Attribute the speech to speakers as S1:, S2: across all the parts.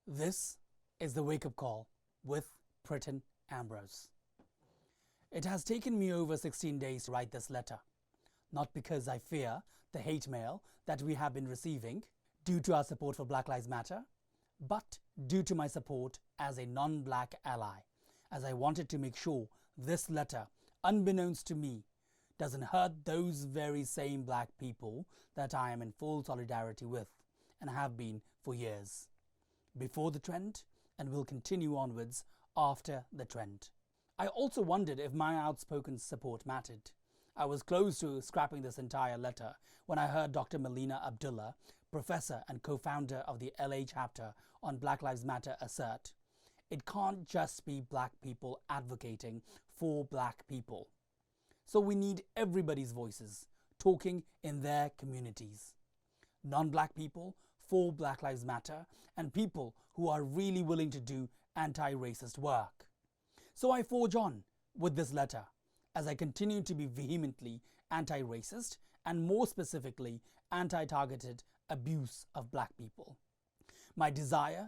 S1: This is the wake-up call with Pritan Ambroase. It has taken me over 16 days to write this letter, not because I fear the hate mail that we have been receiving due to our support for Black Lives Matter, but due to my support as a non-black ally, as I wanted to make sure this letter, unbeknownst to me, doesn't hurt those very same black people that I am in full solidarity with and have been for years. Before the trend, and will continue onwards after the trend. I also wondered if my outspoken support mattered. I was close to scrapping this entire letter when I heard Dr. Melina Abdullah, professor and co-founder of the LA chapter on Black Lives Matter, assert, it can't just be black people advocating for black people. So we need everybody's voices talking in their communities. Non-black people for Black Lives Matter, and people who are really willing to do anti-racist work. So I forge on with this letter as I continue to be vehemently anti-racist and more specifically anti-targeted abuse of black people. My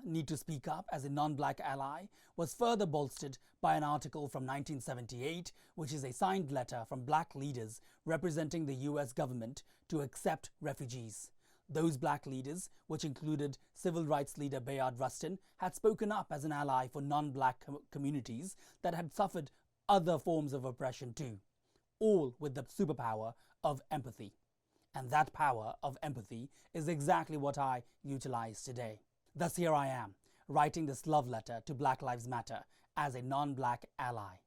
S1: need to speak up as a non-black ally was further bolstered by an article from 1978, which is a signed letter from black leaders representing the US government to accept refugees. Those black leaders, which included civil rights leader Bayard Rustin, had spoken up as an ally for non-black communities that had suffered other forms of oppression too, all with the superpower of empathy. And that power of empathy is exactly what I utilize today. Thus here I am, writing this love letter to Black Lives Matter as a non-black ally.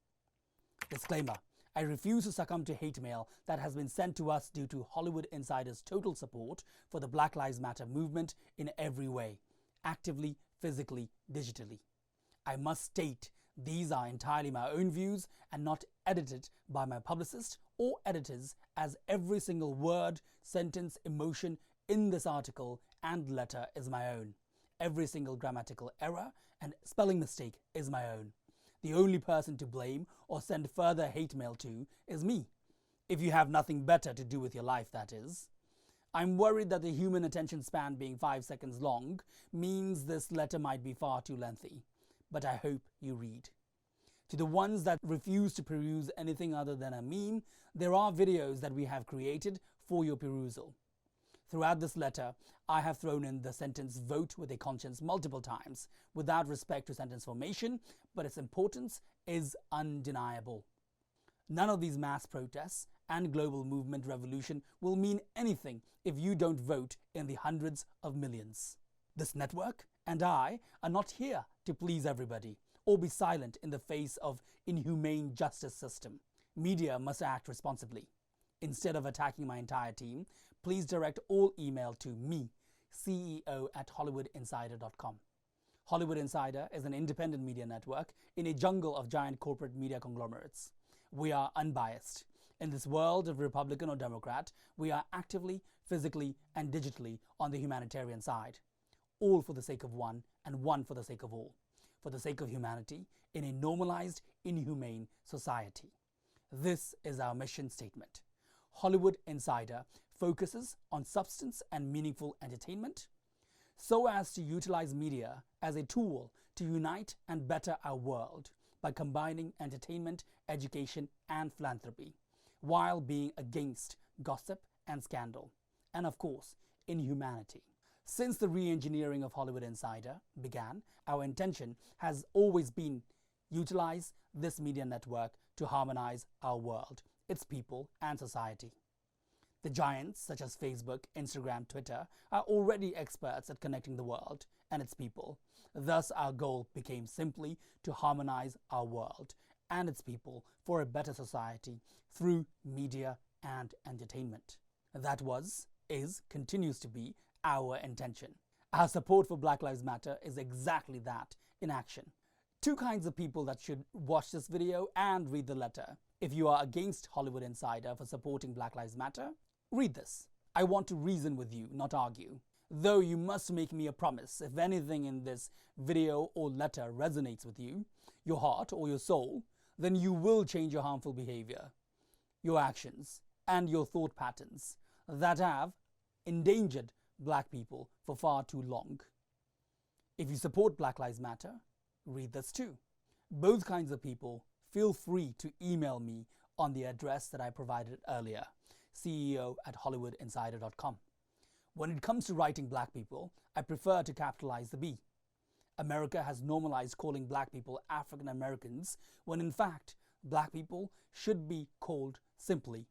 S1: Disclaimer. I refuse to succumb to hate mail that has been sent to us due to Hollywood insiders' total support for the Black Lives Matter movement in every way, actively, physically, digitally. I must state these are entirely my own views and not edited by my publicist or editors, as every single word, sentence, emotion in this article and letter is my own. Every single grammatical error and spelling mistake is my own. The only person to blame or send further hate mail to is me. If you have nothing better to do with your life, that is. I'm worried that the human attention span being 5 seconds long means this letter might be far too lengthy, but I hope you read. To the ones that refuse to peruse anything other than a meme, there are videos that we have created for your perusal. Throughout this letter, I have thrown in the sentence vote with a conscience multiple times, without respect to sentence formation, but its importance is undeniable. None of these mass protests and global movement revolution will mean anything if you don't vote in the hundreds of millions. This network and I are not here to please everybody or be silent in the face of inhumane justice system. Media must act responsibly. Instead of attacking my entire team, please direct all email to me, ceo@hollywoodinsider.com. Hollywood Insider is an independent media network in a jungle of giant corporate media conglomerates. We are unbiased. In this world of Republican or Democrat, we are actively, physically, and digitally on the humanitarian side. All for the sake of one, and one for the sake of all. For the sake of humanity in a normalized, inhumane society. This is our mission statement. Hollywood Insider focuses on substance and meaningful entertainment so as to utilize media as a tool to unite and better our world by combining entertainment, education, and philanthropy, while being against gossip and scandal, and of course, inhumanity. Since the re-engineering of Hollywood Insider began, our intention has always been utilize this media network to harmonize our world, its people, and society. The giants such as Facebook, Instagram, Twitter are already experts at connecting the world and its people. Thus, our goal became simply to harmonize our world and its people for a better society through media and entertainment. That was, is, continues to be our intention. Our support for Black Lives Matter is exactly that in action. Two kinds of people that should watch this video and read the letter. If you are against Hollywood Insider for supporting Black Lives Matter, read this. I want to reason with you, not argue. Though you must make me a promise, if anything in this video or letter resonates with you, your heart or your soul, then you will change your harmful behavior, your actions, and your thought patterns that have endangered black people for far too long. If you support Black Lives Matter, read this too. Both kinds of people, feel free to email me on the address that I provided earlier, ceo@hollywoodinsider.com. When it comes to writing black people, I prefer to capitalize the B. America has normalized calling black people African Americans when in fact black people should be called simply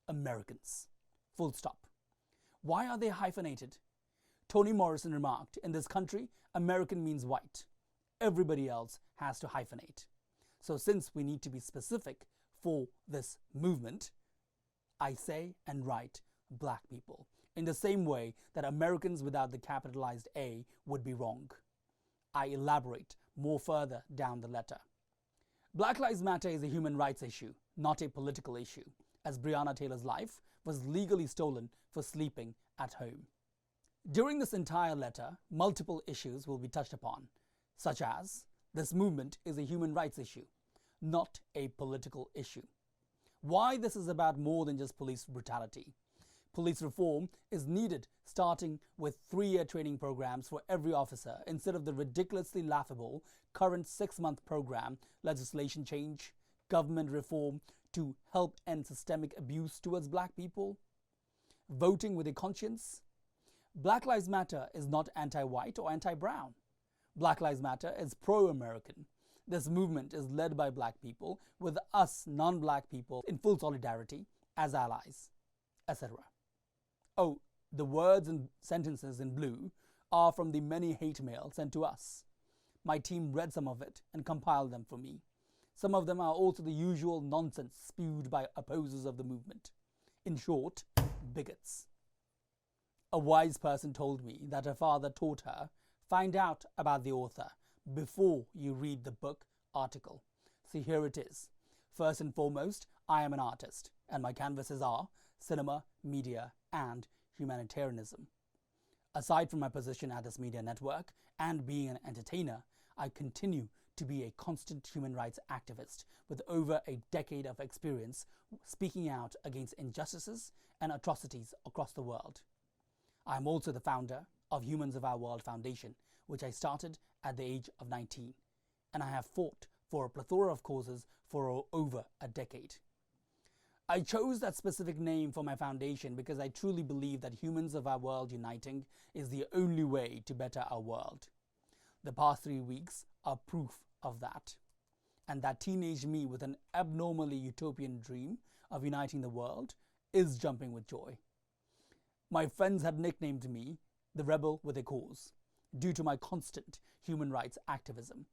S1: Americans. Full stop. Why are they hyphenated? Toni Morrison remarked, in this country, American means white. Everybody else has to hyphenate. So since we need to be specific for this movement, I say and write black people in the same way that Americans without the capitalized A would be wrong. I elaborate more further down the letter. Black Lives Matter is a human rights issue, not a political issue, as Breonna Taylor's life was legally stolen for sleeping at home. During this entire letter, multiple issues will be touched upon, such as this movement is a human rights issue, not a political issue. Why this is about more than just police brutality. Police reform is needed, starting with 3-year training programs for every officer instead of the ridiculously laughable current 6-month program, legislation change, government reform to help end systemic abuse towards black people, voting with a conscience. Black Lives Matter is not anti-white or anti-brown. Black Lives Matter is pro-American. This movement is led by black people, with us non-black people in full solidarity as allies, etc. Oh, the words and sentences in blue are from the many hate mail sent to us. My team read some of it and compiled them for me. Some of them are also the usual nonsense spewed by opposers of the movement. In short, bigots. A wise person told me that her father taught her, find out about the author before you read the book article. So here it is. First and foremost, I am an artist, and my canvases are cinema, media, and humanitarianism. Aside from my position at this media network and being an entertainer, I continue to be a constant human rights activist with over a decade of experience speaking out against injustices and atrocities across the world. I am also the founder of Humans of Our World Foundation, which I started at the age of 19, and I have fought for a plethora of causes for over a decade. I chose that specific name for my foundation because I truly believe that Humans of Our World uniting is the only way to better our world. The past 3 weeks are proof of that, and that teenage me with an abnormally utopian dream of uniting the world is jumping with joy. My friends had nicknamed me the Rebel with a Cause due to my constant human rights activism.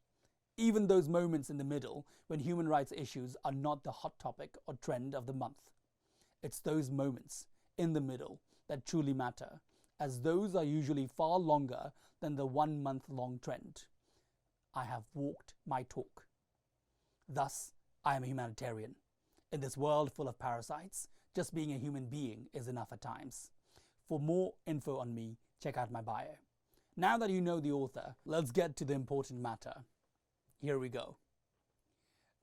S1: Even those moments in the middle when human rights issues are not the hot topic or trend of the month. It's those moments in the middle that truly matter, as those are usually far longer than the 1-month-long trend. I have walked my talk. Thus, I am a humanitarian. In this world full of parasites, just being a human being is enough at times. For more info on me, check out my bio. Now that you know the author, let's get to the important matter. Here we go.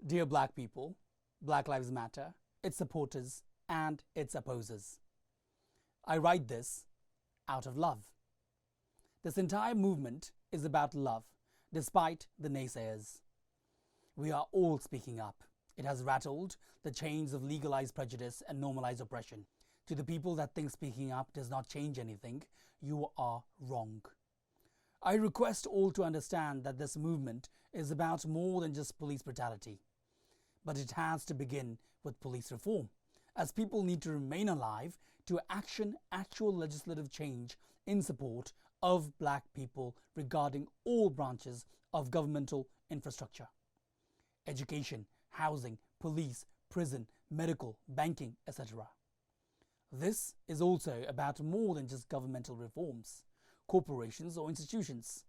S1: Dear black people, Black Lives Matter, its supporters, and its opposers. I write this out of love. This entire movement is about love, despite the naysayers. We are all speaking up. It has rattled the chains of legalized prejudice and normalized oppression. To the people that think speaking up does not change anything, you are wrong. I request all to understand that this movement is about more than just police brutality. But it has to begin with police reform, as people need to remain alive to action actual legislative change in support of black people regarding all branches of governmental infrastructure: education, housing, police, prison, medical, banking, etc. This is also about more than just governmental reforms, corporations or institutions.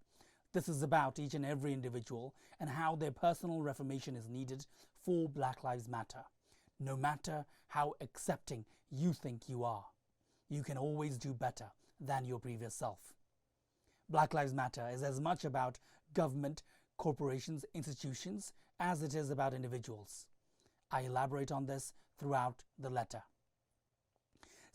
S1: This is about each and every individual and how their personal reformation is needed for Black Lives Matter. No matter how accepting you think you are, you can always do better than your previous self. Black Lives Matter is as much about government, corporations, institutions as it is about individuals. I elaborate on this throughout the letter.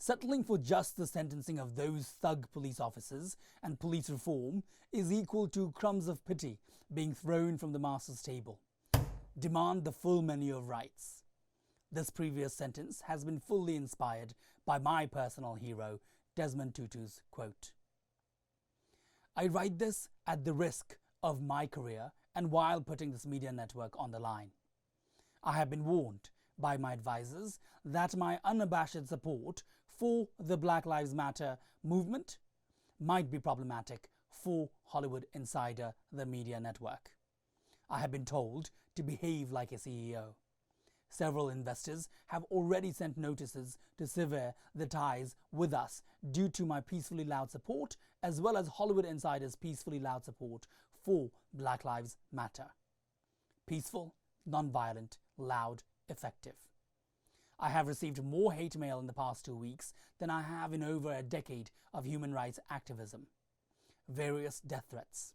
S1: Settling for just the sentencing of those thug police officers and police reform is equal to crumbs of pity being thrown from the master's table. Demand the full menu of rights. This previous sentence has been fully inspired by my personal hero, Desmond Tutu's quote. I write this at the risk of my career and while putting this media network on the line. I have been warned by my advisors that my unabashed support for the Black Lives Matter movement might be problematic for Hollywood Insider, the media network. I have been told to behave like a CEO. Several investors have already sent notices to sever the ties with us due to my peacefully loud support, as well as Hollywood Insider's peacefully loud support for Black Lives Matter. Peaceful, non-violent, loud, effective. I have received more hate mail in the past 2 weeks than I have in over a decade of human rights activism. Various death threats.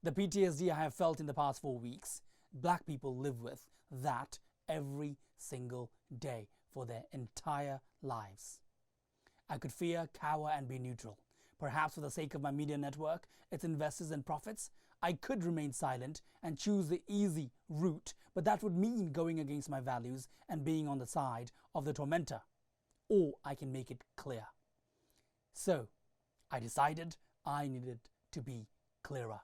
S1: The PTSD I have felt in the past 4 weeks, black people live with that every single day for their entire lives. I could fear, cower, and be neutral. Perhaps for the sake of my media network, its investors and profits, I could remain silent and choose the easy route, but that would mean going against my values and being on the side of the tormentor. Or I can make it clear. So, I decided I needed to be clearer.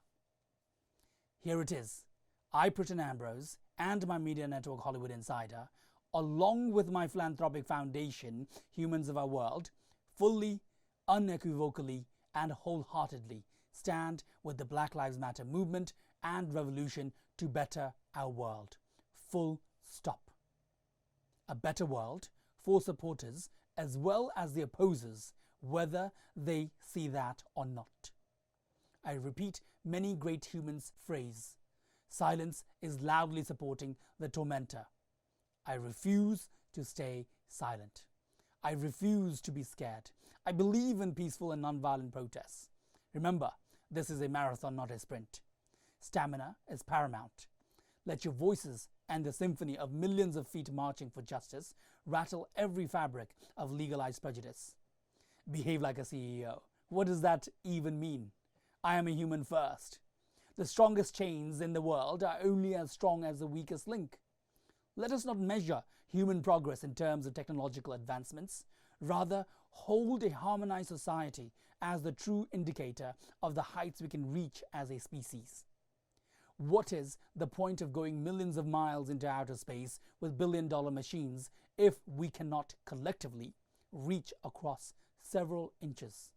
S1: Here it is. I, Pritan Ambroase, and my media network Hollywood Insider, along with my philanthropic foundation, Humans of Our World, fully, unequivocally, and wholeheartedly stand with the Black Lives Matter movement and revolution to better our world. Full stop. A better world for supporters as well as the opposers, whether they see that or not. I repeat many great humans' phrase. Silence is loudly supporting the tormentor. I refuse to stay silent. I refuse to be scared. I believe in peaceful and nonviolent protests. Remember, this is a marathon, not a sprint. Stamina is paramount. Let your voices and the symphony of millions of feet marching for justice rattle every fabric of legalized prejudice. Behave like a CEO. What does that even mean? I am a human first. The strongest chains in the world are only as strong as the weakest link. Let us not measure human progress in terms of technological advancements. Rather, hold a harmonized society as the true indicator of the heights we can reach as a species. What is the point of going millions of miles into outer space with billion-dollar machines if we cannot collectively reach across several inches?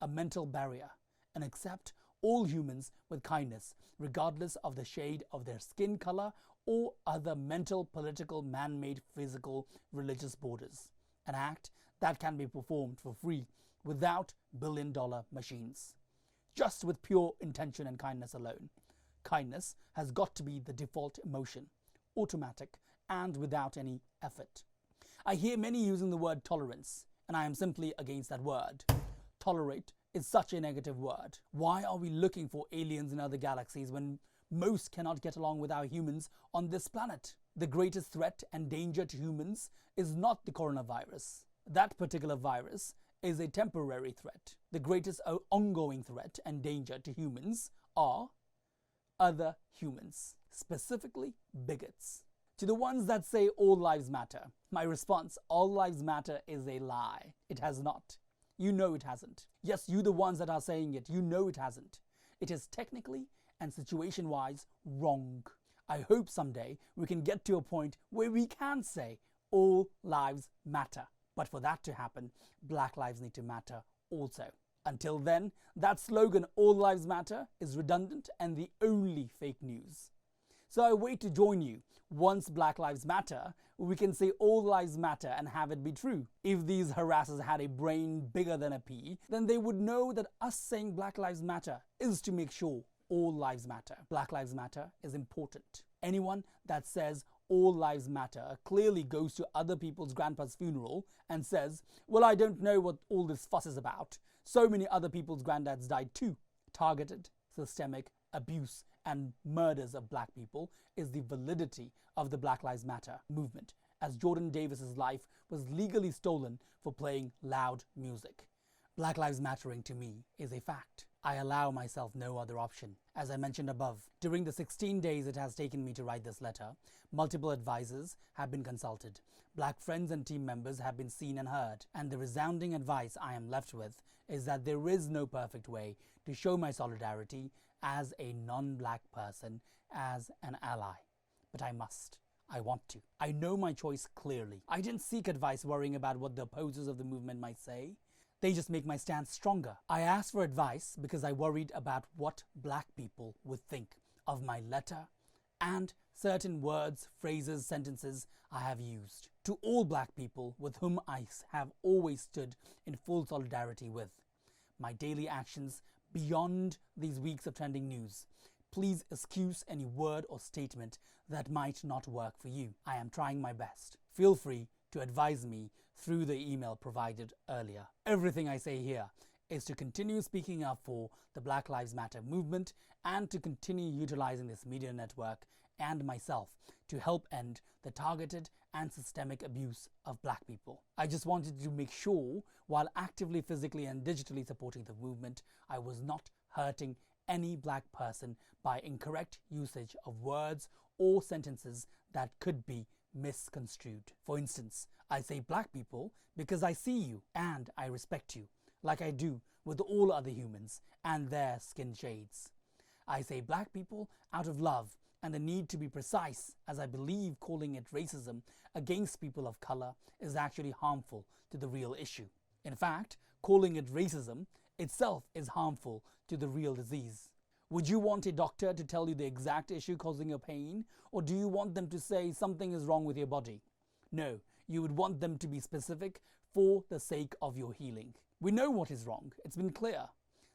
S1: A mental barrier, and accept all humans with kindness, regardless of the shade of their skin color or other mental, political, man-made, physical, religious borders. An act that can be performed for free without billion-dollar machines, just with pure intention and kindness alone. Kindness has got to be the default emotion, automatic and without any effort. I hear many using the word tolerance, and I am simply against that word. Tolerate is such a negative word. Why are we looking for aliens in other galaxies when most cannot get along with our humans on this planet? The greatest threat and danger to humans is not the coronavirus. That particular virus is a temporary threat. The greatest ongoing threat and danger to humans are other humans, specifically bigots. To the ones that say all lives matter, my response, all lives matter is a lie. It has not. You know it hasn't. Yes, you the ones that are saying it, you know it hasn't. It is technically and situation-wise wrong. I hope someday we can get to a point where we can say all lives matter. But for that to happen, black lives need to matter also. Until then, that slogan, "All Lives Matter," is redundant and the only fake news. So I wait to join you. Once Black Lives Matter, we can say all lives matter and have it be true. If these harassers had a brain bigger than a pea, then they would know that us saying Black Lives Matter is to make sure all lives matter. Black Lives Matter is important. Anyone that says all lives matter clearly goes to other people's grandpa's funeral and says, "Well, I don't know what all this fuss is about. So many other people's granddads died too." Targeted, systemic abuse and murders of black people is the validity of the Black Lives Matter movement, as Jordan Davis's life was legally stolen for playing loud music. Black Lives Mattering to me is a fact. I allow myself no other option. As I mentioned above, during the 16 days it has taken me to write this letter, multiple advisors have been consulted, black friends and team members have been seen and heard, and the resounding advice I am left with is that there is no perfect way to show my solidarity as a non-black person, as an ally. But I must. I want to. I know my choice clearly. I didn't seek advice worrying about what the opposers of the movement might say. They just make my stance stronger. I asked for advice because I worried about what black people would think of my letter and certain words, phrases, sentences I have used. To all black people with whom I have always stood in full solidarity with, my daily actions beyond these weeks of trending news, please excuse any word or statement that might not work for you. I am trying my best. Feel free to advise me through the email provided earlier. Everything I say here is to continue speaking up for the Black Lives Matter movement and to continue utilizing this media network and myself to help end the targeted and systemic abuse of black people. I just wanted to make sure, while actively, physically and digitally supporting the movement, I was not hurting any black person by incorrect usage of words or sentences that could be misconstrued. For instance, I say black people because I see you and I respect you, like I do with all other humans and their skin shades. I say black people out of love and the need to be precise, as I believe calling it racism against people of color is actually harmful to the real issue. In fact, calling it racism itself is harmful to the real disease. Would you want a doctor to tell you the exact issue causing your pain, or do you want them to say something is wrong with your body? No, you would want them to be specific for the sake of your healing. We know what is wrong. It's been clear.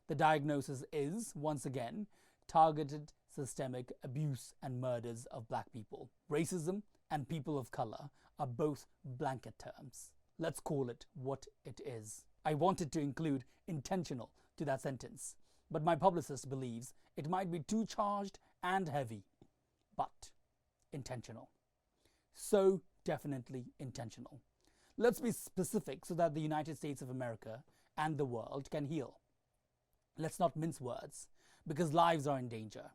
S1: The diagnosis is, once again, targeted systemic abuse and murders of black people. Racism and people of color are both blanket terms. Let's call it what it is. I wanted to include intentional to that sentence, but my publicist believes it might be too charged and heavy. But intentional. So definitely intentional. Let's be specific so that the United States of America and the world can heal. Let's not mince words, because lives are in danger.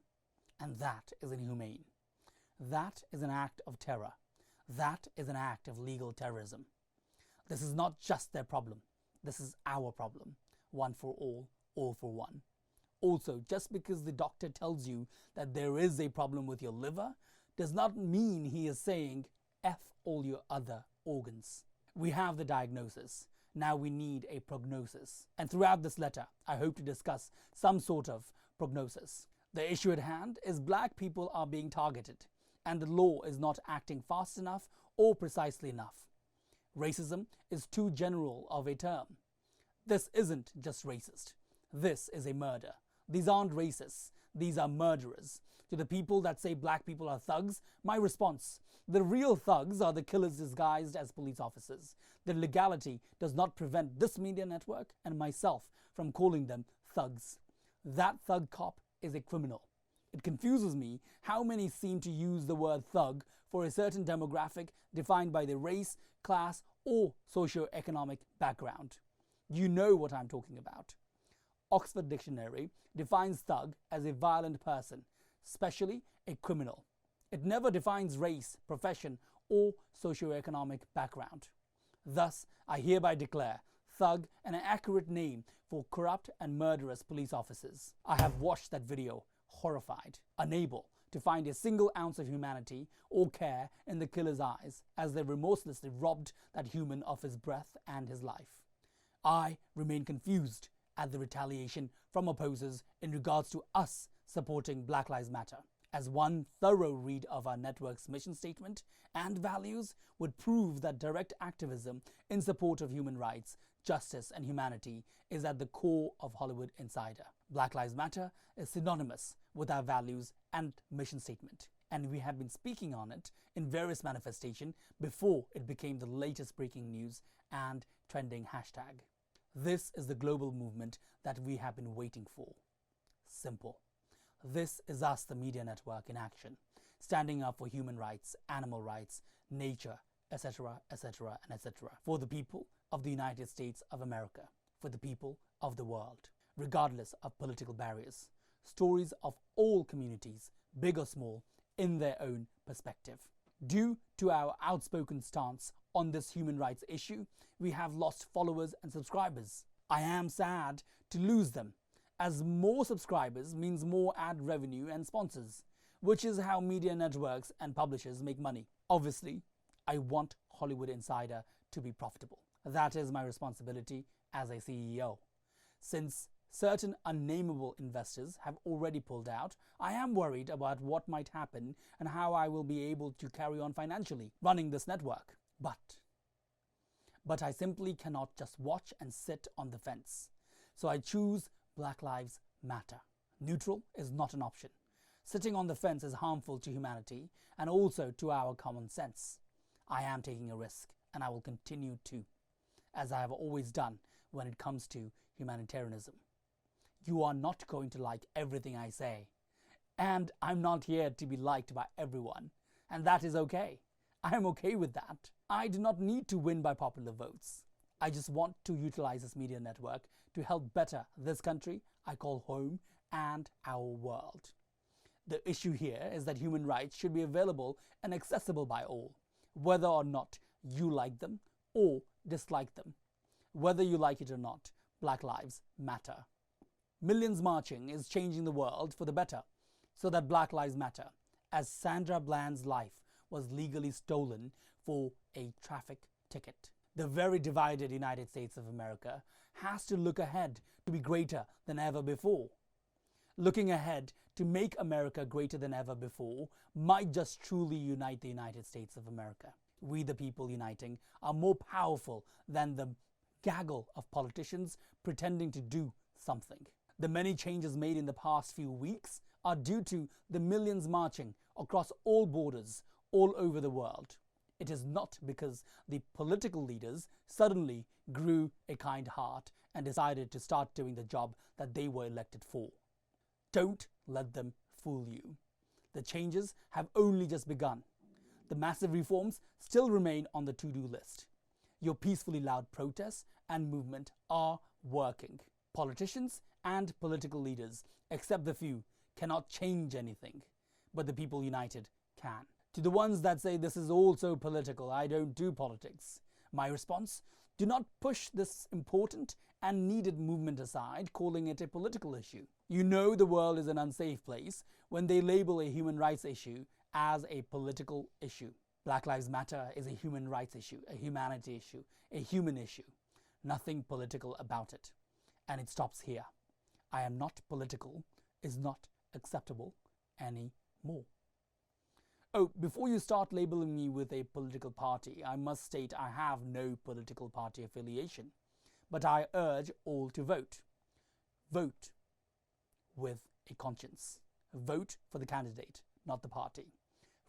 S1: And that is inhumane. That is an act of terror. That is an act of legal terrorism. This is not just their problem. This is our problem. One for all for one. Also, just because the doctor tells you that there is a problem with your liver does not mean he is saying F all your other organs. We have the diagnosis. Now we need a prognosis. And throughout this letter, I hope to discuss some sort of prognosis. The issue at hand is black people are being targeted, and the law is not acting fast enough or precisely enough. Racism is too general of a term. This isn't just racist. This is a murder. These aren't racists. These are murderers. To the people that say black people are thugs, my response: the real thugs are the killers disguised as police officers. The legality does not prevent this media network and myself from calling them thugs. That thug cop is a criminal. It confuses me how many seem to use the word thug for a certain demographic defined by their race, class, or socio-economic background. You know what I'm talking about. Oxford Dictionary defines thug as a violent person, especially a criminal. It never defines race, profession, or socio-economic background. Thus, I hereby declare thug an accurate name for corrupt and murderous police officers. I have watched that video, horrified, unable to find a single ounce of humanity or care in the killer's eyes as they remorselessly robbed that human of his breath and his life. I remain confused at the retaliation from opposers in regards to us supporting Black Lives Matter, as one thorough read of our network's mission statement and values would prove that direct activism in support of human rights, justice and humanity is at the core of Hollywood Insider. Black Lives Matter is synonymous with our values and mission statement, and we have been speaking on it in various manifestations before it became the latest breaking news and trending hashtag. This is the global movement that we have been waiting for. Simple. This is us, the media network, in action, standing up for human rights, animal rights, nature, etc., etc., and etc., for the people of the United States of America, for the people of the world, regardless of political barriers. Stories of all communities, big or small, in their own perspective. Due to our outspoken stance on this human rights issue, we have lost followers and subscribers. I am sad to lose them, as more subscribers means more ad revenue and sponsors, which is how media networks and publishers make money. Obviously, I want Hollywood Insider to be profitable. That is my responsibility as a CEO. Since certain unnameable investors have already pulled out, I am worried about what might happen and how I will be able to carry on financially running this network. But I simply cannot just watch and sit on the fence. So I choose Black Lives Matter. Neutral is not an option. Sitting on the fence is harmful to humanity and also to our common sense. I am taking a risk, and I will continue to, as I have always done when it comes to humanitarianism. You are not going to like everything I say, and I'm not here to be liked by everyone, and that is okay. I'm okay with that. I do not need to win by popular votes. I just want to utilize this media network to help better this country I call home and our world. The issue here is that human rights should be available and accessible by all, whether or not you like them or dislike them. Whether you like it or not, Black Lives Matter. Millions marching is changing the world for the better, so that Black Lives Matter, as Sandra Bland's life was legally stolen for a traffic ticket. The very divided United States of America has to look ahead to be greater than ever before. Looking ahead to make America greater than ever before might just truly unite the United States of America. We the people uniting are more powerful than the gaggle of politicians pretending to do something. The many changes made in the past few weeks are due to the millions marching across all borders all over the world. It is not because the political leaders suddenly grew a kind heart and decided to start doing the job that they were elected for. Don't let them fool you. The changes have only just begun. The massive reforms still remain on the to-do list. Your peacefully loud protests and movement are working. Politicians and political leaders, except the few, cannot change anything, but the people united can. To the ones that say this is all so political, I don't do politics. My response: do not push this important and needed movement aside, calling it a political issue. You know the world is an unsafe place when they label a human rights issue as a political issue. Black Lives Matter is a human rights issue, a humanity issue, a human issue. Nothing political about it. And it stops here. I am not political is not acceptable anymore. Oh, before you start labeling me with a political party, I must state I have no political party affiliation. But I urge all to vote. Vote with a conscience. Vote for the candidate, not the party.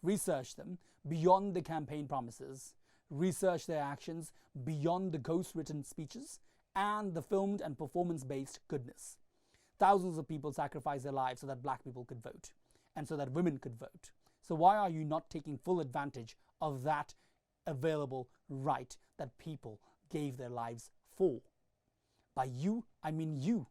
S1: Research them beyond the campaign promises. Research their actions beyond the ghost-written speeches and the filmed and performance-based goodness. Thousands of people sacrificed their lives so that black people could vote, and so that women could vote. So why are you not taking full advantage of that available right that people gave their lives for? By you, I mean you,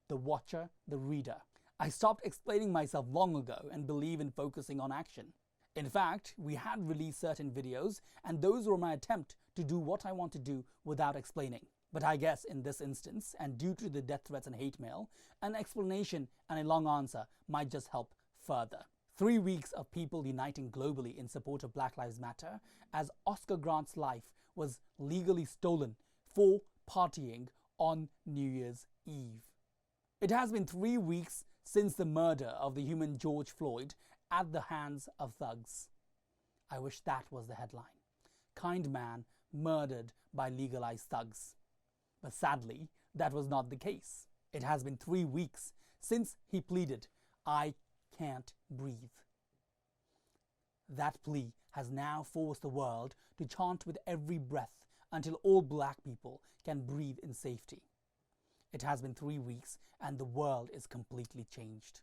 S1: the watcher, the reader. I stopped explaining myself long ago and believe in focusing on action. In fact, we had released certain videos, and those were my attempt to do what I want to do without explaining. But I guess in this instance, and due to the death threats and hate mail, an explanation and a long answer might just help further. 3 weeks of people uniting globally in support of Black Lives Matter, as Oscar Grant's life was legally stolen for partying on New Year's Eve. It has been 3 weeks since the murder of the human George Floyd at the hands of thugs. I wish that was the headline. Kind man murdered by legalized thugs. But sadly, that was not the case. It has been 3 weeks since he pleaded, "I can't breathe." That plea has now forced the world to chant with every breath until all black people can breathe in safety. It has been 3 weeks and the world is completely changed.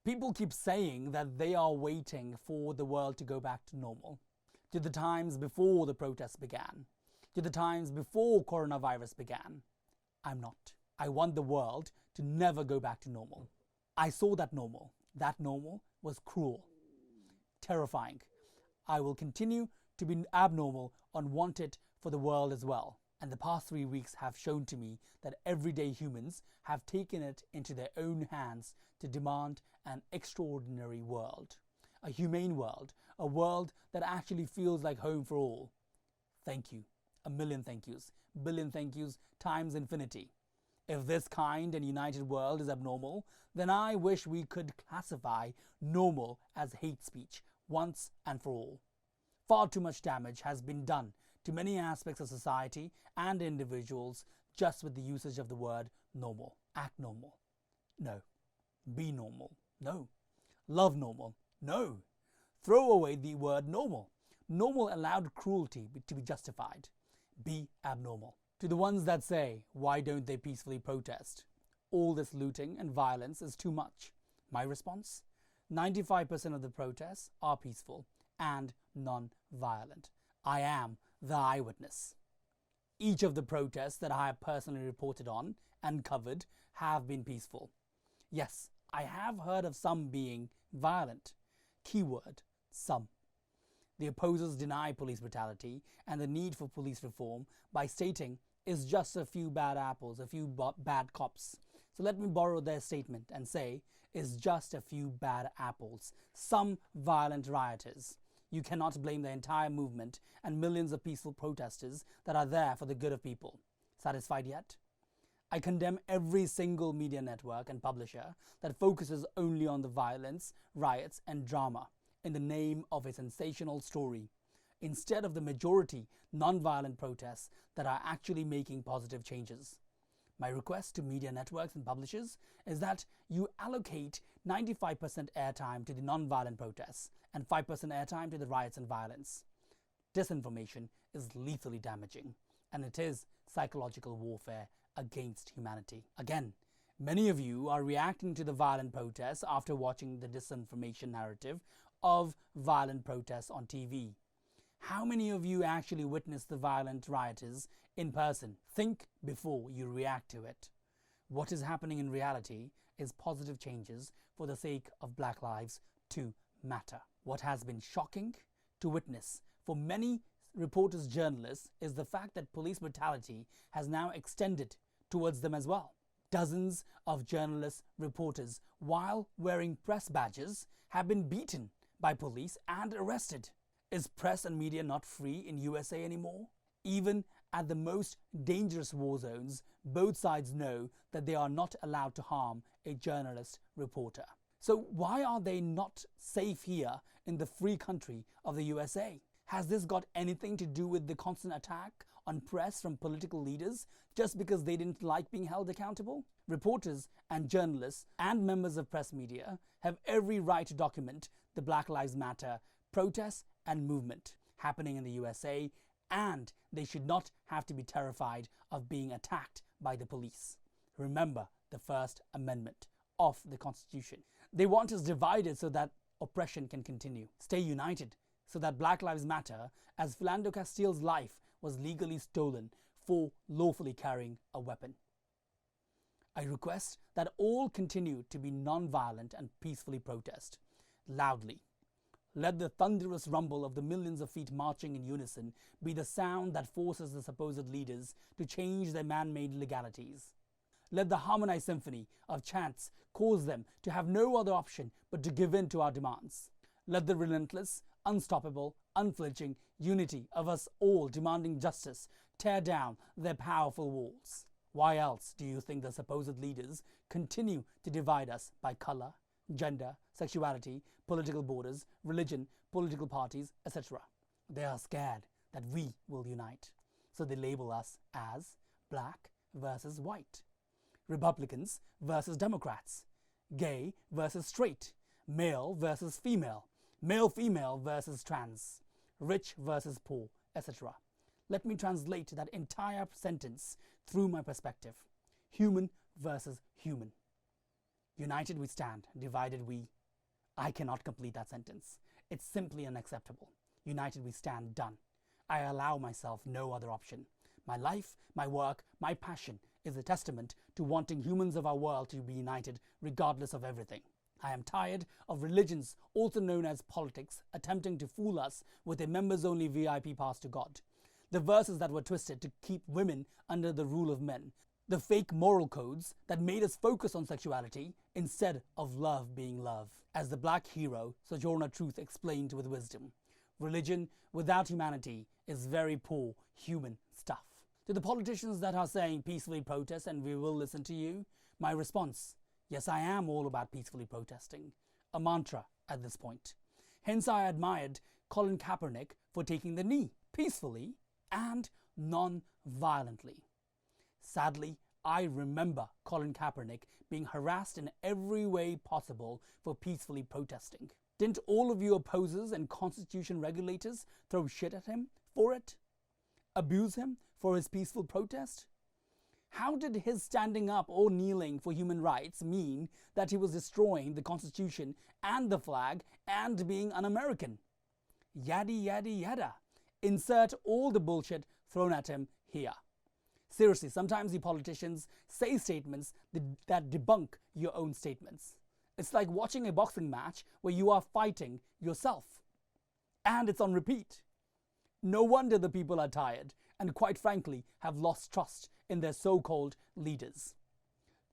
S1: People keep saying that they are waiting for the world to go back to normal, to the times before the protests began, to the times before coronavirus began. I'm not. I want the world to never go back to normal. I saw that normal. That normal was cruel, terrifying. I will continue to be abnormal and want it for the world as well. And the past 3 weeks have shown to me that everyday humans have taken it into their own hands to demand an extraordinary world, a humane world, a world that actually feels like home for all. Thank you. A million thank yous, billion thank yous times infinity. If this kind and united world is abnormal, then I wish we could classify normal as hate speech once and for all. Far too much damage has been done to many aspects of society and individuals just with the usage of the word normal. Act normal. No. Be normal. No. Love normal. No. Throw away the word normal. Normal allowed cruelty to be justified. Be abnormal. To the ones that say, why don't they peacefully protest? All this looting and violence is too much. My response? 95% of the protests are peaceful and non-violent. I am the eyewitness. Each of the protests that I have personally reported on and covered have been peaceful. Yes, I have heard of some being violent. Keyword, some. The opposers deny police brutality and the need for police reform by stating it's just a few bad apples, a few bad cops. So let me borrow their statement and say it's just a few bad apples, some violent rioters. You cannot blame the entire movement and millions of peaceful protesters that are there for the good of people. Satisfied yet? I condemn every single media network and publisher that focuses only on the violence, riots, and drama in the name of a sensational story, instead of the majority non-violent protests that are actually making positive changes. My request to media networks and publishers is that you allocate 95% airtime to the non-violent protests and 5% airtime to the riots and violence. Disinformation is lethally damaging, and it is psychological warfare against humanity. Again, many of you are reacting to the violent protests after watching the disinformation narrative of violent protests on TV. How many of you actually witnessed the violent rioters in person? Think before you react to it. What is happening in reality is positive changes for the sake of Black lives to matter. What has been shocking to witness for many reporters, journalists, is the fact that police brutality has now extended towards them as well. Dozens of journalists, reporters, while wearing press badges, have been beaten by police and arrested. Is press and media not free in USA anymore? Even at the most dangerous war zones, both sides know that they are not allowed to harm a journalist reporter. So why are they not safe here in the free country of the USA? Has this got anything to do with the constant attack on press from political leaders just because they didn't like being held accountable? Reporters and journalists and members of press media have every right to document the Black Lives Matter protests and movement happening in the USA, and they should not have to be terrified of being attacked by the police. Remember the First Amendment of the Constitution. They want us divided so that oppression can continue. Stay united so that Black Lives Matter, as Philando Castile's life was legally stolen for lawfully carrying a weapon. I request that all continue to be non-violent and peacefully protest loudly. Let the thunderous rumble of the millions of feet marching in unison be the sound that forces the supposed leaders to change their man-made legalities. Let the harmonized symphony of chants cause them to have no other option but to give in to our demands. Let the relentless, unstoppable, unflinching unity of us all demanding justice tear down their powerful walls. Why else do you think the supposed leaders continue to divide us by color, gender, sexuality, political borders, religion, political parties, etc.? They are scared that we will unite. So they label us as black versus white, Republicans versus Democrats, gay versus straight, male versus female, male-female versus trans, rich versus poor, etc. Let me translate that entire sentence through my perspective. Human versus human. United we stand, divided we... I cannot complete that sentence. It's simply unacceptable. United we stand, done. I allow myself no other option. My life, my work, my passion is a testament to wanting humans of our world to be united regardless of everything. I am tired of religions, also known as politics, attempting to fool us with a members-only VIP pass to God. The verses that were twisted to keep women under the rule of men. The fake moral codes that made us focus on sexuality instead of love being love. As the black hero, Sojourner Truth, explained with wisdom, religion without humanity is very poor human stuff. To the politicians that are saying peacefully protest and we will listen to you, my response: yes, I am all about peacefully protesting. A mantra at this point. Hence I admired Colin Kaepernick for taking the knee, peacefully and non-violently. Sadly, I remember Colin Kaepernick being harassed in every way possible for peacefully protesting. Didn't all of you opposers and constitution regulators throw shit at him for it? Abuse him for his peaceful protest? How did his standing up or kneeling for human rights mean that he was destroying the Constitution and the flag and being un-American? Yada yada yada. Insert all the bullshit thrown at him here. Seriously, sometimes the politicians say statements that debunk your own statements. It's like watching a boxing match where you are fighting yourself. And it's on repeat. No wonder the people are tired and, quite frankly, have lost trust in their so-called leaders.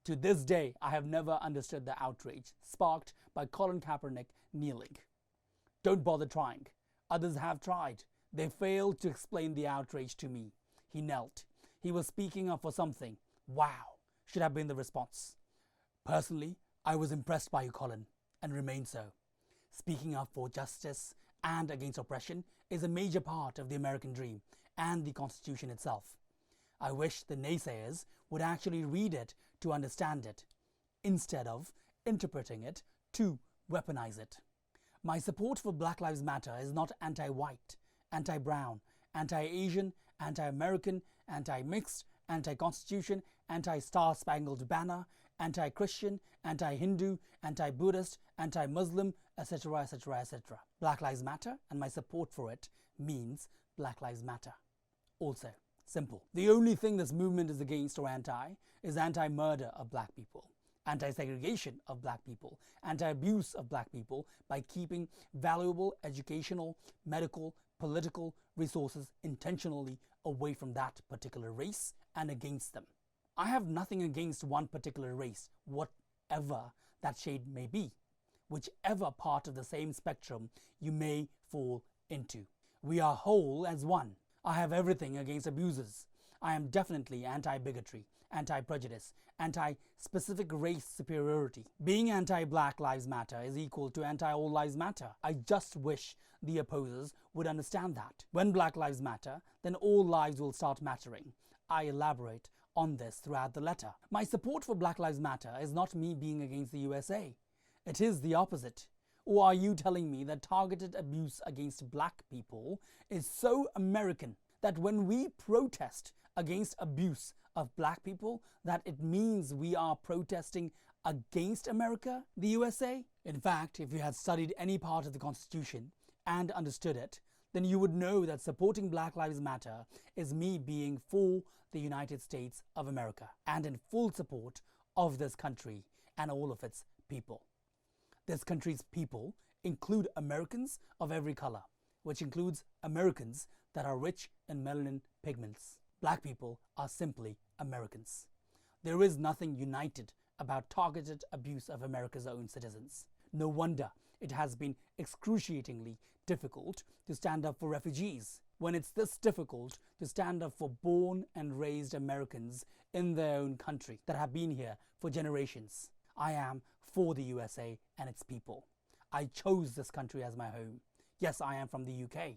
S1: To this day, I have never understood the outrage sparked by Colin Kaepernick kneeling. Don't bother trying. Others have tried. They failed to explain the outrage to me. He knelt. He was speaking up for something. Wow, should have been the response. Personally, I was impressed by you, Colin, and remain so. Speaking up for justice and against oppression is a major part of the American dream and the Constitution itself. I wish the naysayers would actually read it to understand it, instead of interpreting it to weaponize it. My support for Black Lives Matter is not anti-white, anti-brown, anti-Asian, anti-American, anti-mixed, anti-Constitution, anti-Star-Spangled Banner, anti-Christian, anti-Hindu, anti-Buddhist, anti-Muslim, etc., etc., etc. Black Lives Matter, and my support for it means Black Lives Matter. Also, simple. The only thing this movement is against or anti is anti-murder of black people, anti-segregation of black people, anti-abuse of black people by keeping valuable educational, medical, political resources intentionally away from that particular race and against them. I have nothing against one particular race, whatever that shade may be, whichever part of the same spectrum you may fall into. We are whole as one. I have everything against abusers. I am definitely anti-bigotry, anti-prejudice, anti-specific race superiority. Being anti-Black Lives Matter is equal to anti-All Lives Matter. I just wish the opposers would understand that. When Black Lives Matter, then all lives will start mattering. I elaborate on this throughout the letter. My support for Black Lives Matter is not me being against the USA. It is the opposite. Or are you telling me that targeted abuse against black people is so American that when we protest against abuse of black people, that it means we are protesting against America, the USA? In fact, if you had studied any part of the Constitution and understood it, then you would know that supporting Black Lives Matter is me being for the United States of America and in full support of this country and all of its people. This country's people include Americans of every color, which includes Americans that are rich in melanin pigments. Black people are simply Americans. There is nothing united about targeted abuse of America's own citizens. No wonder it has been excruciatingly difficult to stand up for refugees. when it's this difficult to stand up for born and raised Americans in their own country that have been here for generations. I am for the USA and its people. I chose this country as my home. Yes, I am from the UK.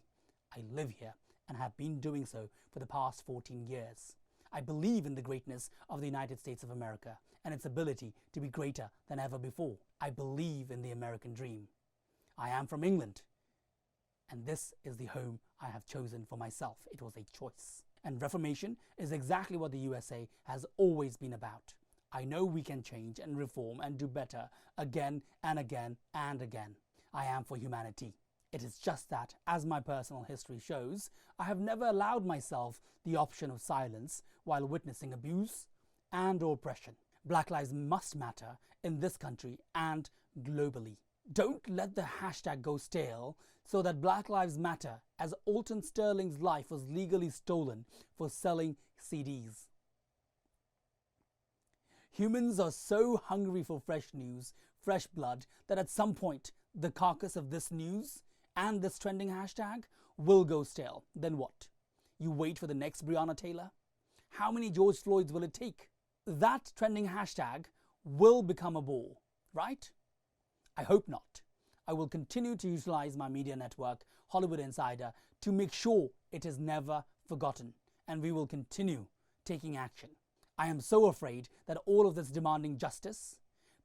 S1: I live here and have been doing so for the past 14 years. I believe in the greatness of the United States of America and its ability to be greater than ever before. I believe in the American dream. I am from England, and this is the home I have chosen for myself. It was a choice. And reformation is exactly what the USA has always been about. I know we can change and reform and do better again and again and again. I am for humanity. It is just that, as my personal history shows, I have never allowed myself the option of silence while witnessing abuse and oppression. Black lives must matter in this country and globally. Don't let the hashtag go stale so that Black Lives Matter, as Alton Sterling's life was legally stolen for selling CDs. Humans are so hungry for fresh news, fresh blood, that at some point the carcass of this news and this trending hashtag will go stale. Then what? You wait for the next Breonna Taylor? How many George Floyds will it take? That trending hashtag will become a bore, right? I hope not. I will continue to utilize my media network, Hollywood Insider, to make sure it is never forgotten, and we will continue taking action. I am so afraid that all of this demanding justice,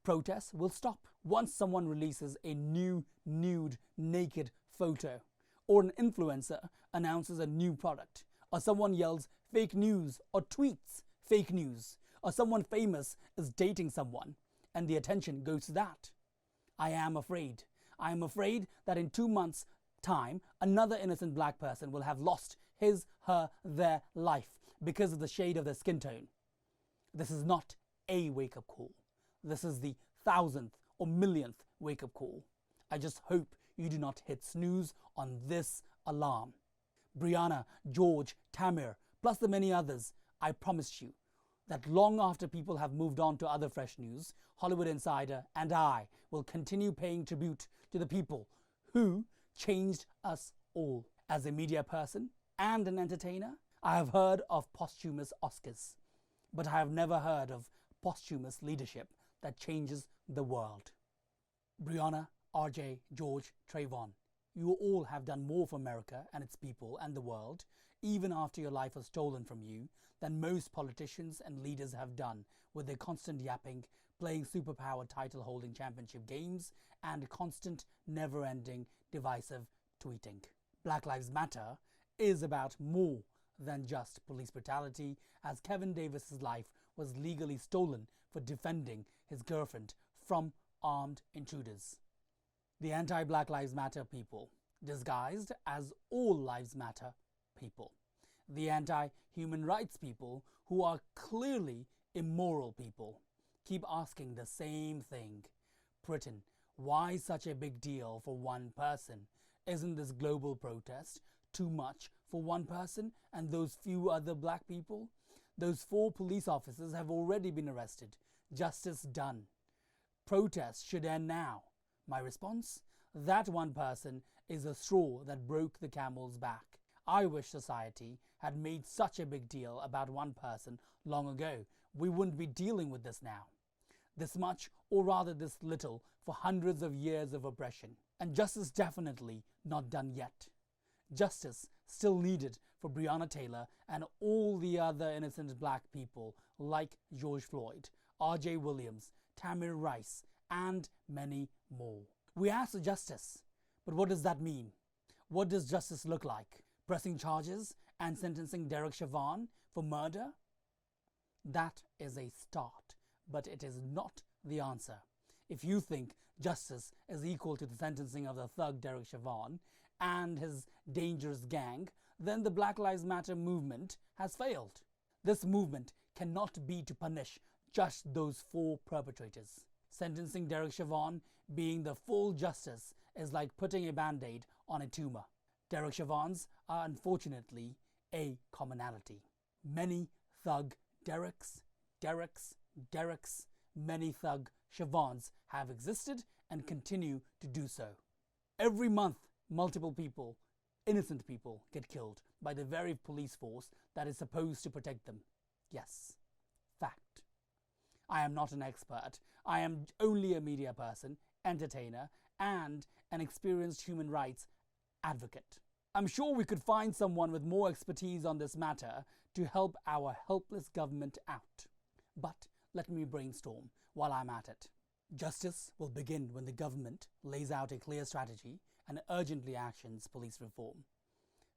S1: protests will stop. Once someone releases a new, nude, naked photo, or an influencer announces a new product, or someone yells fake news or tweets fake news, or someone famous is dating someone, and the attention goes to that. I am afraid. I am afraid that in 2 months' time, another innocent black person will have lost his, her, their life because of the shade of their skin tone. This is not a wake-up call. This is the 1,000th or millionth wake-up call. I just hope you do not hit snooze on this alarm. Breonna, George, Tamir, plus the many others, I promise you that long after people have moved on to other fresh news, Hollywood Insider and I will continue paying tribute to the people who changed us all. As a media person and an entertainer, I have heard of posthumous Oscars, but I have never heard of posthumous leadership that changes the world. Breonna, RJ, George, Trayvon, you all have done more for America and its people and the world, even after your life was stolen from you, than most politicians and leaders have done with their constant yapping, playing superpower title-holding championship games, and constant, never-ending, divisive tweeting. Black Lives Matter is about more than just police brutality, as Kevin Davis's life was legally stolen for defending his girlfriend from armed intruders. The anti-Black Lives Matter people, disguised as All Lives Matter people. The anti-human rights people, who are clearly immoral people, keep asking the same thing. Pritan, why such a big deal for one person? Isn't this global protest too much for one person and those few other black people? Those 4 police officers have already been arrested. Justice done. Protests should end now. My response? That one person is the straw that broke the camel's back. I wish society had made such a big deal about one person long ago. We wouldn't be dealing with this now. This much, or rather this little, for hundreds of years of oppression. And justice definitely not done yet. Justice still needed for Breonna Taylor and all the other innocent black people like George Floyd, R.J. Williams, Tamir Rice, and many more. We asked for justice, but what does that mean? What does justice look like? Pressing charges and sentencing Derek Chauvin for murder? That is a start, but it is not the answer. If you think justice is equal to the sentencing of the thug Derek Chauvin and his dangerous gang, then the Black Lives Matter movement has failed. This movement cannot be to punish just those 4 perpetrators. Sentencing Derek Chauvin being the full justice is like putting a band-aid on a tumor. Derek Chauvins are unfortunately a commonality. Many thug Dereks, many thug Chauvins have existed and continue to do so. Every month, multiple people innocent people get killed by the very police force that is supposed to protect them. Yes, fact. I am not an expert. I am only a media person, entertainer, and an experienced human rights advocate. I'm sure we could find someone with more expertise on this matter to help our helpless government out. But let me brainstorm while I'm at it. Justice will begin when the government lays out a clear strategy and urgently actions police reform.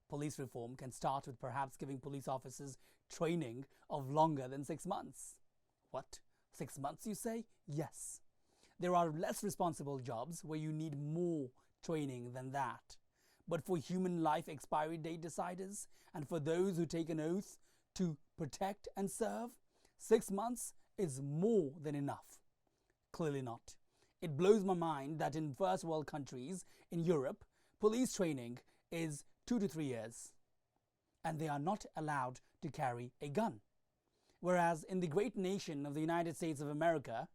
S1: Police reform can start with perhaps giving police officers training of longer than 6 months. What? 6 months, you say? Yes. There are less responsible jobs where you need more training than that. But for human life expiry date deciders and for those who take an oath to protect and serve, 6 months is more than enough. Clearly not. It blows my mind that in first world countries in Europe, police training is 2 to 3 years, and they are not allowed to carry a gun. Whereas in the great nation of the United States of America,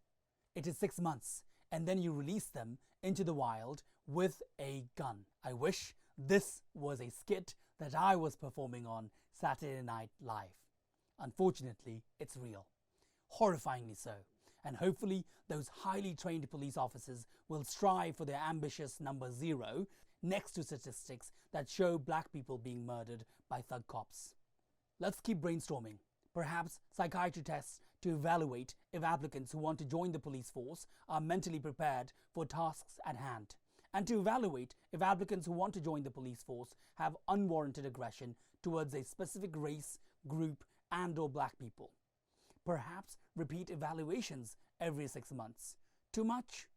S1: it is 6 months, and then you release them into the wild with a gun. I wish this was a skit that I was performing on Saturday Night Live. Unfortunately, it's real. Horrifyingly so. And hopefully those highly trained police officers will strive for their ambitious number 0 next to statistics that show black people being murdered by thug cops. Let's keep brainstorming. Perhaps psychiatry tests to evaluate if applicants who want to join the police force are mentally prepared for tasks at hand, and to evaluate if applicants who want to join the police force have unwarranted aggression towards a specific race, group, and/or black people. Perhaps repeat evaluations every 6 months. Too much?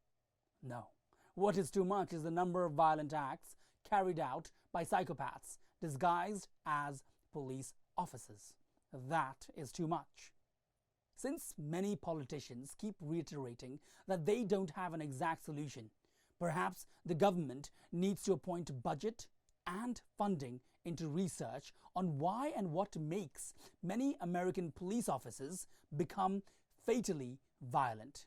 S1: No. What is too much is the number of violent acts carried out by psychopaths disguised as police officers. That is too much. Since many politicians keep reiterating that they don't have an exact solution, perhaps the government needs to appoint budget and funding into research on why and what makes many American police officers become fatally violent.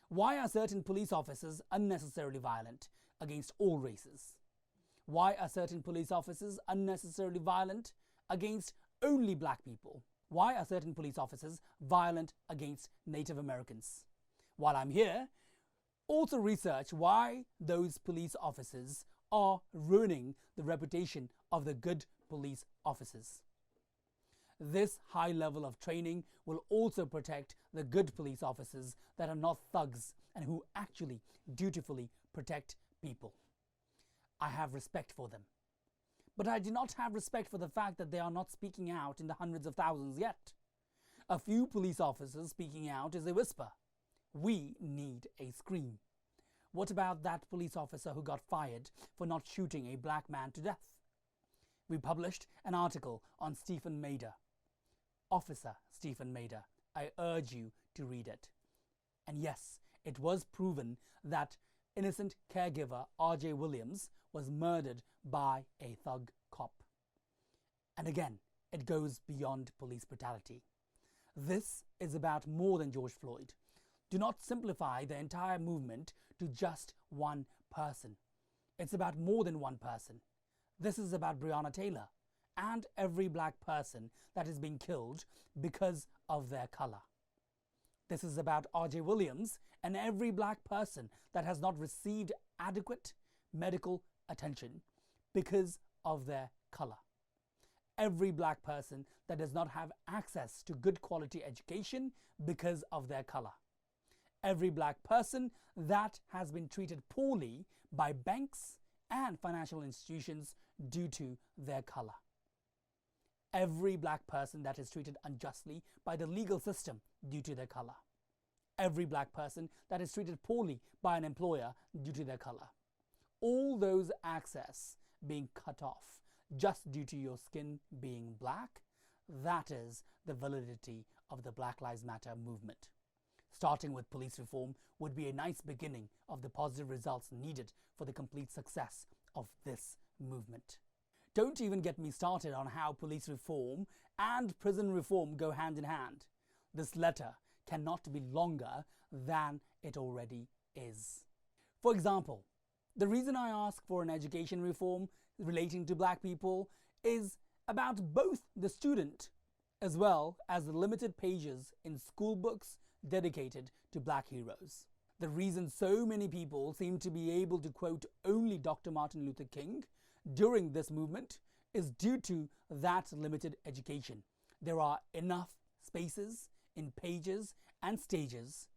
S1: Why are certain police officers unnecessarily violent against all races? Why are certain police officers unnecessarily violent against only black people? Why are certain police officers violent against Native Americans? While I'm here, also research why those police officers are ruining the reputation of the good police officers. This high level of training will also protect the good police officers that are not thugs and who actually dutifully protect people. I have respect for them. But I do not have respect for the fact that they are not speaking out in the hundreds of thousands yet. A few police officers speaking out is a whisper. We need a scream. What about that police officer who got fired for not shooting a black man to death? We published an article on Stephen Mader. Officer Stephen Mader. I urge you to read it. And yes, it was proven that innocent caregiver R.J. Williams was murdered by a thug cop. And again, it goes beyond police brutality. This is about more than George Floyd. Do not simplify the entire movement to just one person. It's about more than one person. This is about Breonna Taylor and every black person that is being killed because of their color. This is about R.J. Williams and every black person that has not received adequate medical attention because of their color. Every black person that does not have access to good quality education because of their color. Every black person that has been treated poorly by banks and financial institutions due to their color. Every black person that is treated unjustly by the legal system due to their color. Every black person that is treated poorly by an employer due to their color. All those access being cut off just due to your skin being black, that is the validity of the Black Lives Matter movement. Starting with police reform would be a nice beginning of the positive results needed for the complete success of this movement. Don't even get me started on how police reform and prison reform go hand in hand. This letter cannot be longer than it already is. For example, The reason I ask for an education reform relating to black people is about both the student as well as the limited pages in school books dedicated to black heroes. The reason so many people seem to be able to quote only Dr. Martin Luther King during this movement is due to that limited education. There are enough spaces in pages and stages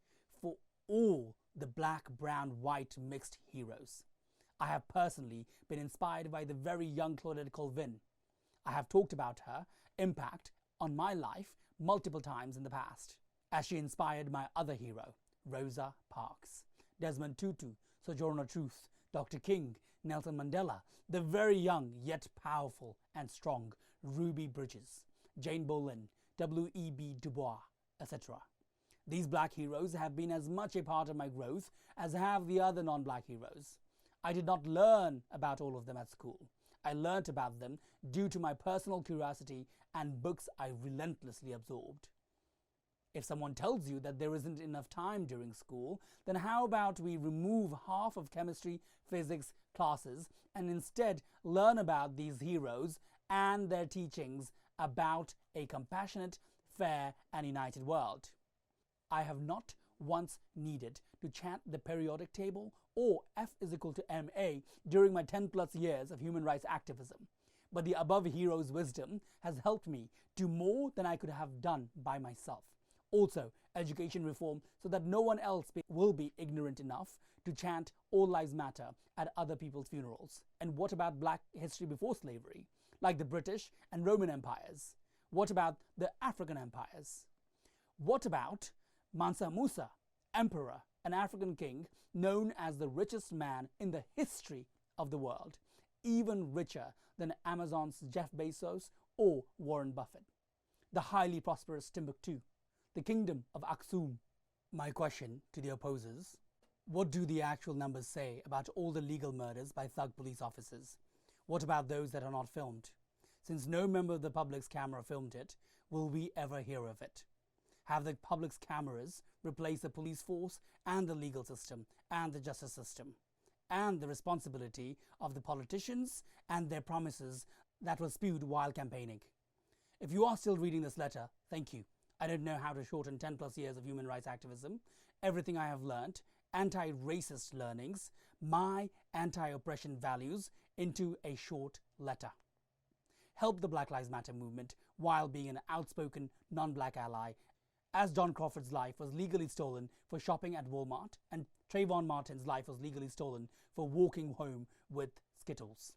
S1: for all the black, brown, white mixed heroes. I have personally been inspired by the very young Claudette Colvin. I have talked about her impact on my life multiple times in the past, as she inspired my other hero, Rosa Parks, Desmond Tutu, Sojourner Truth, Dr. King, Nelson Mandela, the very young yet powerful and strong Ruby Bridges, Jane Bolin, W.E.B. Du Bois, etc. These black heroes have been as much a part of my growth as have the other non-black heroes. I did not learn about all of them at school. I learnt about them due to my personal curiosity and books I relentlessly absorbed. If someone tells you that there isn't enough time during school, then how about we remove half of chemistry, physics classes and instead learn about these heroes and their teachings about a compassionate, fair and united world. I have not once needed to chant the periodic table or F is equal to MA during my 10 plus years of human rights activism. But the above hero's wisdom has helped me do more than I could have done by myself. Also, education reform so that no one else will be ignorant enough to chant All Lives Matter at other people's funerals. And what about black history before slavery, like the British and Roman empires? What about the African empires? What about Mansa Musa, emperor, an African king known as the richest man in the history of the world, even richer than Amazon's Jeff Bezos or Warren Buffett? The highly prosperous Timbuktu, the kingdom of Aksum. My question to the opposers: what do the actual numbers say about all the legal murders by thug police officers? What about those that are not filmed? Since no member of the public's camera filmed it, will we ever hear of it? Have the public's cameras replace the police force and the legal system and the justice system, and the responsibility of the politicians and their promises that were spewed while campaigning? If you are still reading this letter, thank you. I don't know how to shorten 10 plus years of human rights activism, everything I have learned, anti-racist learnings, my anti-oppression values into a short letter. Help the Black Lives Matter movement while being an outspoken non-black ally, as John Crawford's life was legally stolen for shopping at Walmart and Trayvon Martin's life was legally stolen for walking home with Skittles.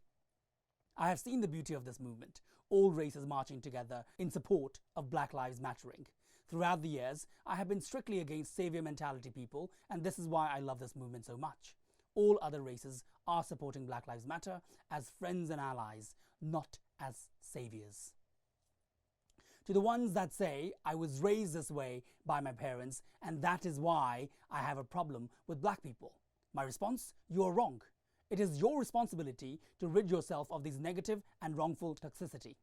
S1: I have seen the beauty of this movement, all races marching together in support of Black Lives Mattering. Throughout the years, I have been strictly against savior mentality people, and this is why I love this movement so much. All other races are supporting Black Lives Matter as friends and allies, not as saviors. To the ones that say I was raised this way by my parents and that is why I have a problem with black people, my response: you are wrong. It is your responsibility to rid yourself of these negative and wrongful toxicity.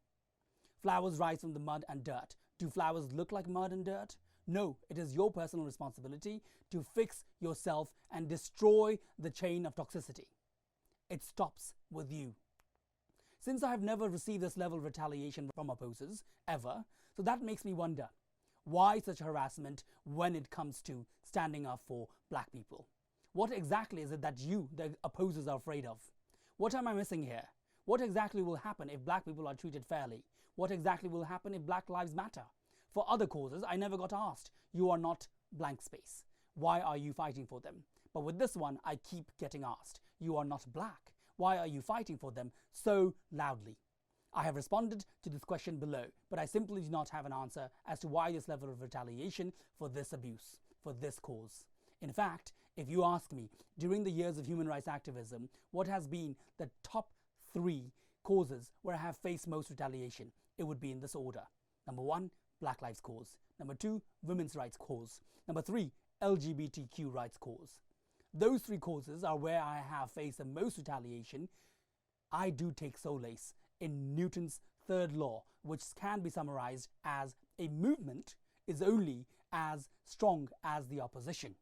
S1: Flowers rise from the mud and dirt. Do flowers look like mud and dirt? No, it is your personal responsibility to fix yourself and destroy the chain of toxicity. It stops with you. Since I have never received this level of retaliation from opposers, ever, so that makes me wonder, why such harassment when it comes to standing up for black people? What exactly is it that you, the opposers, are afraid of? What am I missing here? What exactly will happen if black people are treated fairly? What exactly will happen if Black Lives Matter? For other causes, I never got asked. You are not blank space. Why are you fighting for them? But with this one, I keep getting asked. You are not black. Why are you fighting for them so loudly? I have responded to this question below, but I simply do not have an answer as to why this level of retaliation for this abuse, for this cause. In fact, if you ask me, during the years of human rights activism, what has been the top 3 causes where I have faced most retaliation, it would be in this order. Number 1, Black Lives cause. Number 2, women's rights cause. Number 3, LGBTQ rights cause. Those 3 causes are where I have faced the most retaliation. I do take solace in Newton's third law, which can be summarized as a movement is only as strong as the opposition.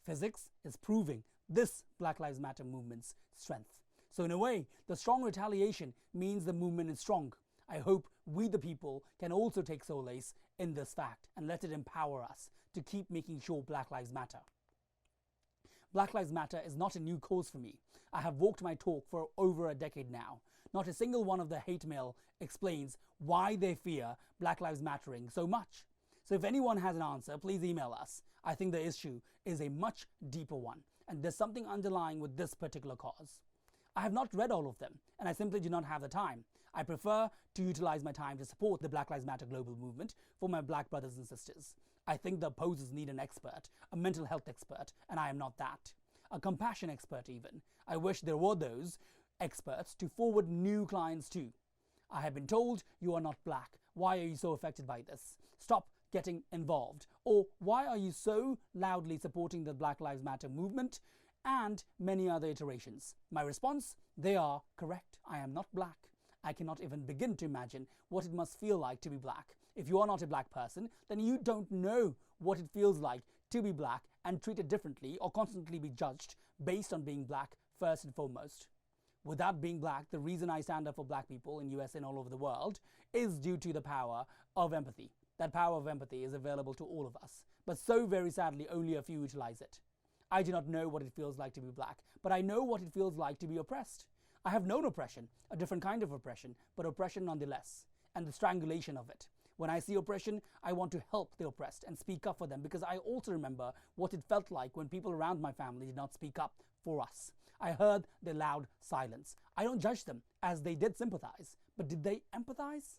S1: Physics is proving this Black Lives Matter movement's strength. So in a way, the strong retaliation means the movement is strong. I hope we the people can also take solace in this fact and let it empower us to keep making sure Black Lives Matter. Black Lives Matter is not a new cause for me. I have walked my talk for over a decade now. Not a single one of the hate mail explains why they fear Black Lives Mattering so much. So if anyone has an answer, please email us. I think the issue is a much deeper one, and there's something underlying with this particular cause. I have not read all of them, and I simply do not have the time. I prefer to utilize my time to support the Black Lives Matter global movement for my black brothers and sisters. I think the opposers need an expert, a mental health expert, and I am not that. A compassion expert even. I wish there were those experts to forward new clients to. I have been told you are not black. Why are you so affected by this? Stop getting involved. Or why are you so loudly supporting the Black Lives Matter movement? And many other iterations. My response, they are correct. I am not black. I cannot even begin to imagine what it must feel like to be black. If you are not a black person, then you don't know what it feels like to be black and treated differently or constantly be judged based on being black first and foremost. Without being black, the reason I stand up for black people in US and all over the world is due to the power of empathy. That power of empathy is available to all of us, but so very sadly only a few utilize it. I do not know what it feels like to be black, but I know what it feels like to be oppressed. I have known oppression, a different kind of oppression, but oppression nonetheless, and the strangulation of it. When I see oppression, I want to help the oppressed and speak up for them because I also remember what it felt like when people around my family did not speak up for us. I heard their loud silence. I don't judge them, as they did sympathize, but did they empathize?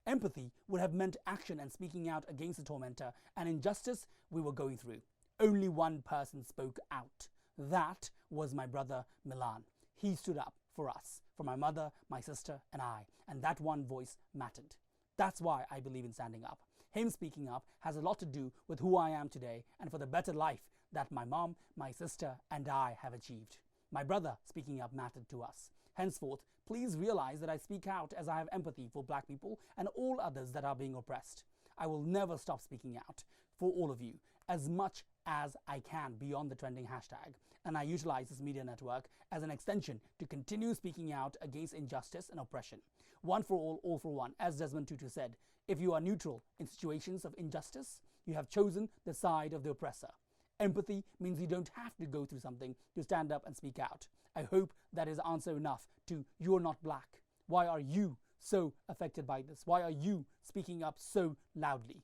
S1: Empathy would have meant action and speaking out against the tormentor and injustice we were going through. Only one person spoke out. That was my brother Milan. He stood up for us, for my mother, my sister, and I, and that one voice mattered. That's why I believe in standing up. Him speaking up has a lot to do with who I am today and for the better life that my mom, my sister, and I have achieved. My brother speaking up mattered to us. Henceforth, please realize that I speak out as I have empathy for black people and all others that are being oppressed. I will never stop speaking out for all of you as much as I can beyond the trending hashtag, and I utilize this media network as an extension to continue speaking out against injustice and oppression. One for all for one, as Desmond Tutu said. If you are neutral in situations of injustice, you have chosen the side of the oppressor. Empathy means you don't have to go through something to stand up and speak out. I hope that is answer enough to "you're not black." Why are you so affected by this? Why are you speaking up so loudly?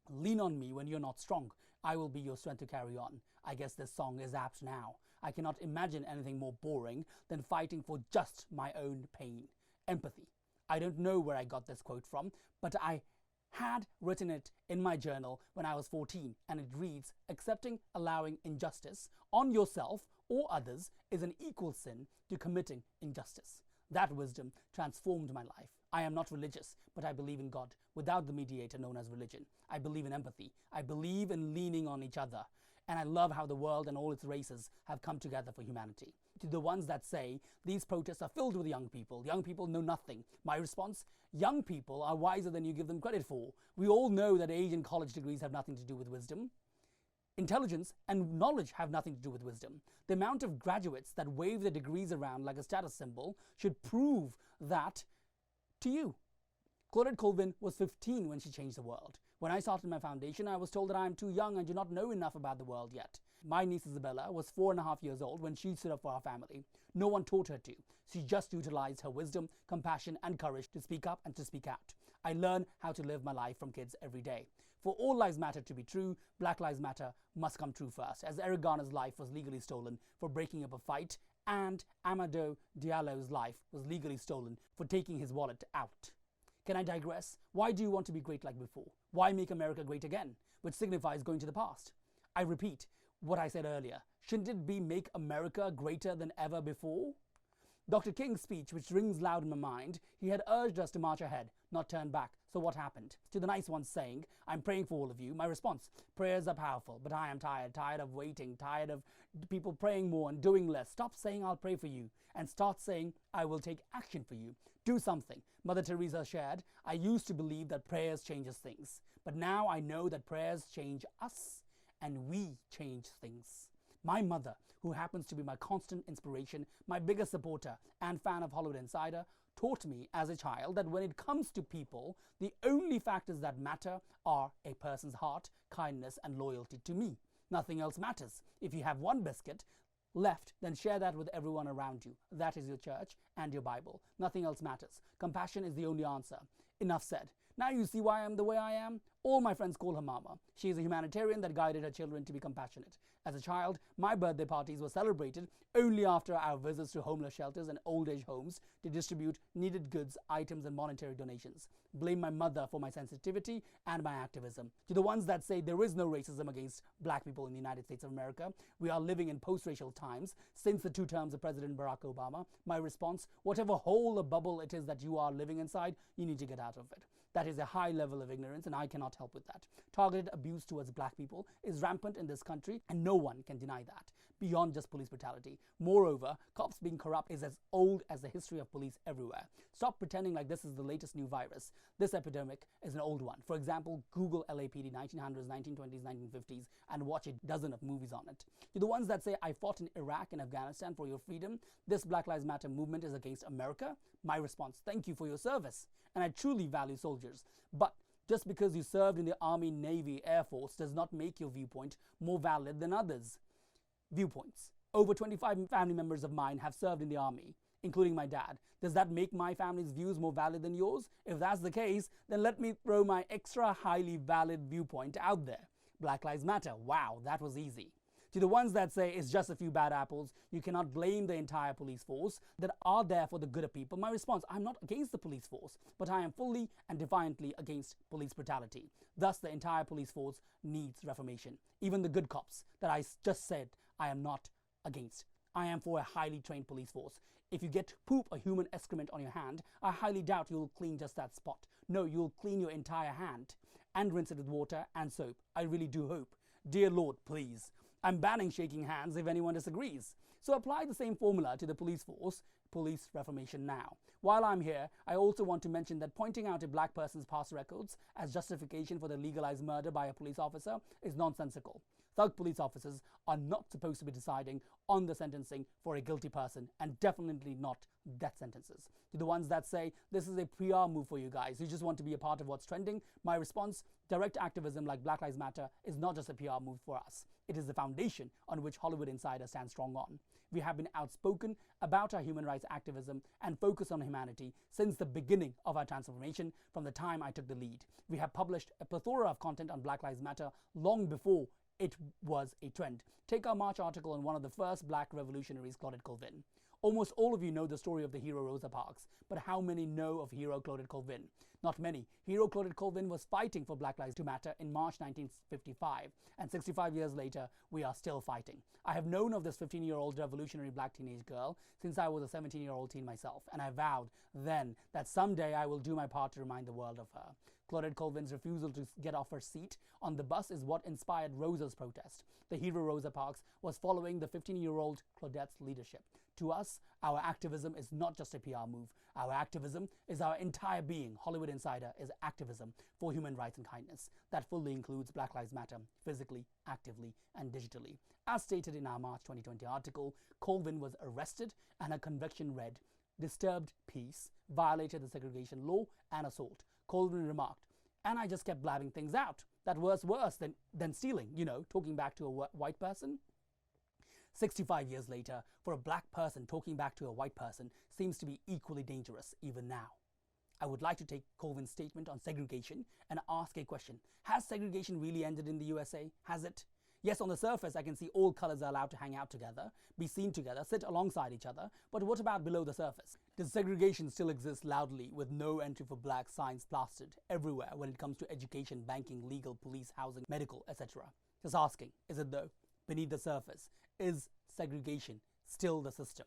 S1: Lean on me when you're not strong. I will be your strength to carry on. I guess this song is apt now. I cannot imagine anything more boring than fighting for just my own pain. Empathy. I don't know where I got this quote from, but I had written it in my journal when I was 14, and it reads, "Accepting, allowing injustice on yourself or others is an equal sin to committing injustice." That wisdom transformed my life. I am not religious, but I believe in God without the mediator known as religion. I believe in empathy. I believe in leaning on each other. And I love how the world and all its races have come together for humanity. To the ones that say these protests are filled with young people know nothing. My response, young people are wiser than you give them credit for. We all know that age and college degrees have nothing to do with wisdom. Intelligence and knowledge have nothing to do with wisdom. The amount of graduates that wave their degrees around like a status symbol should prove that to you. Claudette Colvin was 15 when she changed the world. When I started my foundation, I was told that I am too young and do not know enough about the world yet. My niece Isabella was 4.5 years old when she stood up for our family. No one taught her to. She just utilized her wisdom, compassion, and courage to speak up and to speak out. I learn how to live my life from kids every day. For all lives matter to be true, Black Lives Matter must come true first, as Eric Garner's life was legally stolen for breaking up a fight, and Ahmaud Diallo's life was legally stolen for taking his wallet out. Can I digress? Why do you want to be great like before? Why make America great again, which signifies going to the past? I repeat what I said earlier. Shouldn't it be make America greater than ever before? Dr. King's speech, which rings loud in my mind, he had urged us to march ahead, not turn back. So what happened? To the nice ones saying, "I'm praying for all of you," my response, prayers are powerful, but I am tired of waiting, tired of people praying more and doing less. Stop saying "I'll pray for you" and start saying "I will take action for you." Do something. Mother Teresa shared, "I used to believe that prayers changes things, but now I know that prayers change us and we change things." My mother, who happens to be my constant inspiration, my biggest supporter and fan of Hollywood Insider, taught me as a child that when it comes to people, the only factors that matter are a person's heart, kindness, and loyalty to me. Nothing else matters. If you have one biscuit left, then share that with everyone around you. That is your church and your Bible. Nothing else matters. Compassion is the only answer. Enough said. Now you see why I am the way I am? All my friends call her Mama. She is a humanitarian that guided her children to be compassionate. As a child, my birthday parties were celebrated only after our visits to homeless shelters and old age homes to distribute needed goods, items, and monetary donations. Blame my mother for my sensitivity and my activism. To the ones that say there is no racism against black people in the United States of America, we are living in post-racial times since the 2 terms of President Barack Obama. My response, whatever hole or bubble it is that you are living inside, you need to get out of it. That is a high level of ignorance, and I cannot help with that. Targeted abuse towards black people is rampant in this country, and no one can deny that, beyond just police brutality. Moreover, cops being corrupt is as old as the history of police everywhere. Stop pretending like this is the latest new virus. This epidemic is an old one. For example, Google LAPD 1900s, 1920s, 1950s, and watch a dozen of movies on it. To the ones that say, I fought in Iraq and Afghanistan for your freedom, this Black Lives Matter movement is against America, my response, thank you for your service. And I truly value soldiers. But just because you served in the Army, Navy, Air Force does not make your viewpoint more valid than others. Viewpoints. Over 25 family members of mine have served in the Army, including my dad. Does that make my family's views more valid than yours? If that's the case, then let me throw my extra highly valid viewpoint out there. Black Lives Matter. Wow, that was easy. To the ones that say it's just a few bad apples, you cannot blame the entire police force that are there for the good of people. My response, I'm not against the police force, but I am fully and defiantly against police brutality. Thus, the entire police force needs reformation. Even the good cops that I just said I am not against. I am for a highly trained police force. If you get poop or human excrement on your hand, I highly doubt you'll clean just that spot. No, you'll clean your entire hand and rinse it with water and soap. I really do hope. Dear Lord, please. I'm banning shaking hands if anyone disagrees. So apply the same formula to the police force, police reformation now. While I'm here, I also want to mention that pointing out a black person's past records as justification for the legalized murder by a police officer is nonsensical. Thug police officers are not supposed to be deciding on the sentencing for a guilty person, and definitely not death sentences. To the ones that say this is a PR move for you guys, you just want to be a part of what's trending, my response, direct activism like Black Lives Matter is not just a PR move for us. It is the foundation on which Hollywood Insider stands strong on. We have been outspoken about our human rights activism and focus on humanity since the beginning of our transformation from the time I took the lead. We have published a plethora of content on Black Lives Matter long before it was a trend. Take our March article on one of the first black revolutionaries, Claudette Colvin. Almost all of you know the story of the hero Rosa Parks, but how many know of hero Claudette Colvin? Not many. Hero Claudette Colvin was fighting for Black Lives Matter in March 1955, and 65 years later, we are still fighting. I have known of this 15-year-old revolutionary black teenage girl since I was a 17-year-old teen myself, and I vowed then that someday I will do my part to remind the world of her. Claudette Colvin's refusal to get off her seat on the bus is what inspired Rosa's protest. The hero Rosa Parks was following the 15-year-old Claudette's leadership. To us, our activism is not just a PR move. Our activism is our entire being. Hollywood Insider is activism for human rights and kindness. That fully includes Black Lives Matter, physically, actively, and digitally. As stated in our March 2020 article, Colvin was arrested and her conviction read, disturbed peace, violated the segregation law, and assault. Colvin remarked, and I just kept blabbing things out. That was worse than stealing, talking back to a white person. 65 years later, for a black person talking back to a white person seems to be equally dangerous even now. I would like to take Colvin's statement on segregation and ask a question. Has segregation really ended in the USA? Has it? Yes, on the surface, I can see all colors are allowed to hang out together, be seen together, sit alongside each other. But what about below the surface? Does segregation still exist loudly with no entry for black signs plastered everywhere when it comes to education, banking, legal, police, housing, medical, etc.? Just asking, is it though? Beneath the surface, is segregation still the system?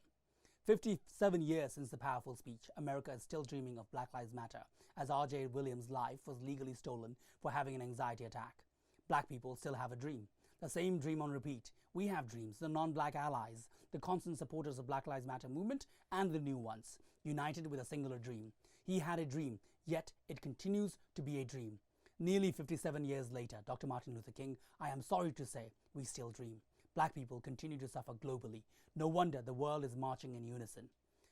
S1: 57 years since the powerful speech, America is still dreaming of Black Lives Matter, as R.J. Williams' life was legally stolen for having an anxiety attack. Black people still have a dream. The same dream on repeat. We have dreams, the non-black allies, the constant supporters of Black Lives Matter movement, and the new ones, united with a singular dream. He had a dream, yet it continues to be a dream. Nearly 57 years later, Dr. Martin Luther King, I am sorry to say, we still dream. Black people continue to suffer globally. No wonder the world is marching in unison.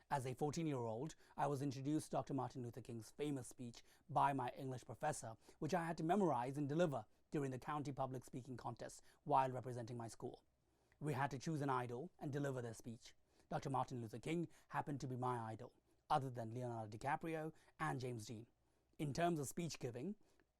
S1: As a 14-year-old, I was introduced to Dr. Martin Luther King's famous speech by my English professor, which I had to memorize and deliver during the county public speaking contest while representing my school. We had to choose an idol and deliver their speech. Dr. Martin Luther King happened to be my idol, other than Leonardo DiCaprio and James Dean. In terms of speech giving,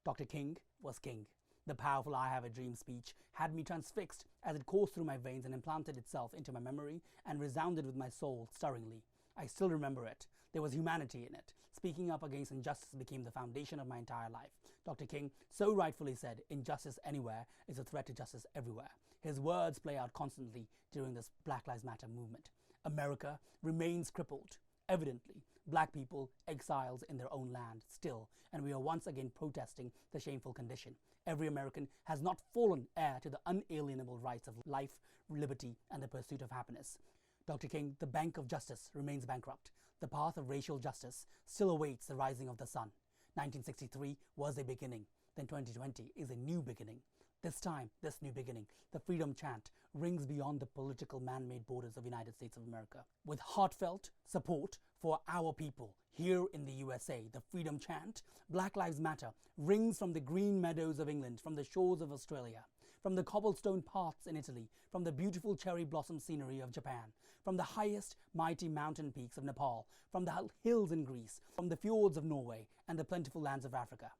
S1: Dr. King was king. The powerful I Have a Dream speech had me transfixed as it coursed through my veins and implanted itself into my memory and resounded with my soul stirringly. I still remember it. There was humanity in it. Speaking up against injustice became the foundation of my entire life. Dr. King so rightfully said, "Injustice anywhere is a threat to justice everywhere." His words play out constantly during this Black Lives Matter movement. America remains crippled. Evidently, Black people exiles in their own land still, and we are once again protesting the shameful condition. Every American has not fallen heir to the unalienable rights of life, liberty, and the pursuit of happiness. Dr. King, the bank of justice remains bankrupt. The path of racial justice still awaits the rising of the sun. 1963 was a beginning. Then 2020 is a new beginning. This time, this new beginning, the freedom chant rings beyond the political man-made borders of the United States of America. With heartfelt support for our people here in the USA, the freedom chant, Black Lives Matter, rings from the green meadows of England, from the shores of Australia, from the cobblestone paths in Italy, from the beautiful cherry blossom scenery of Japan, from the highest mighty mountain peaks of Nepal, from the hills in Greece, from the fjords of Norway, and the plentiful lands of Africa.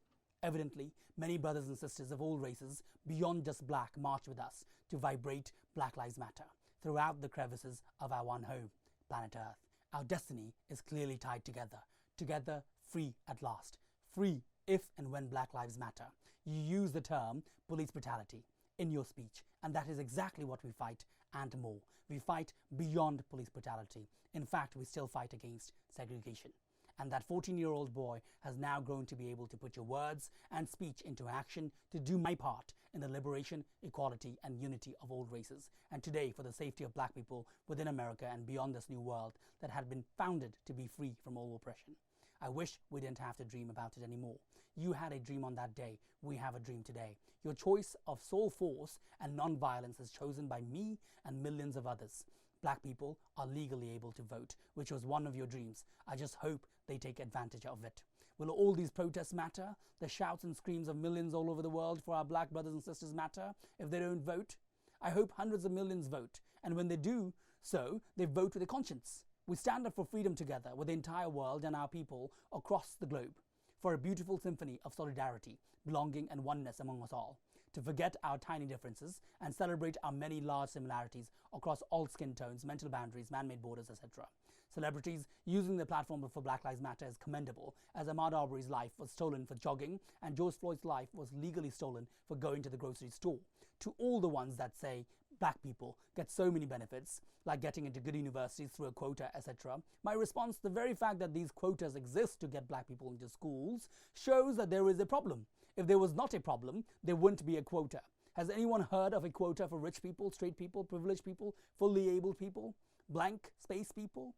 S1: Evidently, many brothers and sisters of all races, beyond just black, march with us to vibrate Black Lives Matter throughout the crevices of our one home, planet Earth. Our destiny is clearly tied together. Together, free at last. Free if and when Black Lives Matter. You use the term police brutality in your speech, and that is exactly what we fight and more. We fight beyond police brutality. In fact, we still fight against segregation. And that 14-year-old boy has now grown to be able to put your words and speech into action to do my part in the liberation, equality, and unity of all races. And today, for the safety of Black people within America and beyond this new world that had been founded to be free from all oppression. I wish we didn't have to dream about it anymore. You had a dream on that day. We have a dream today. Your choice of soul force and non-violence is chosen by me and millions of others. Black people are legally able to vote, which was one of your dreams. I just hope they take advantage of it. Will all these protests matter? The shouts and screams of millions all over the world for our Black brothers and sisters matter if they don't vote? I hope hundreds of millions vote, and when they do so, they vote with a conscience. We stand up for freedom together with the entire world and our people across the globe, for a beautiful symphony of solidarity, belonging, and oneness among us all. To forget our tiny differences and celebrate our many large similarities across all skin tones, mental boundaries, man-made borders, etc. Celebrities using the platform for Black Lives Matter is commendable, as Ahmaud Arbery's life was stolen for jogging and George Floyd's life was legally stolen for going to the grocery store. To all the ones that say Black people get so many benefits, like getting into good universities through a quota, etc., my response, the very fact that these quotas exist to get Black people into schools, shows that there is a problem. If there was not a problem, there wouldn't be a quota. Has anyone heard of a quota for rich people, straight people, privileged people, fully able people, blank space people?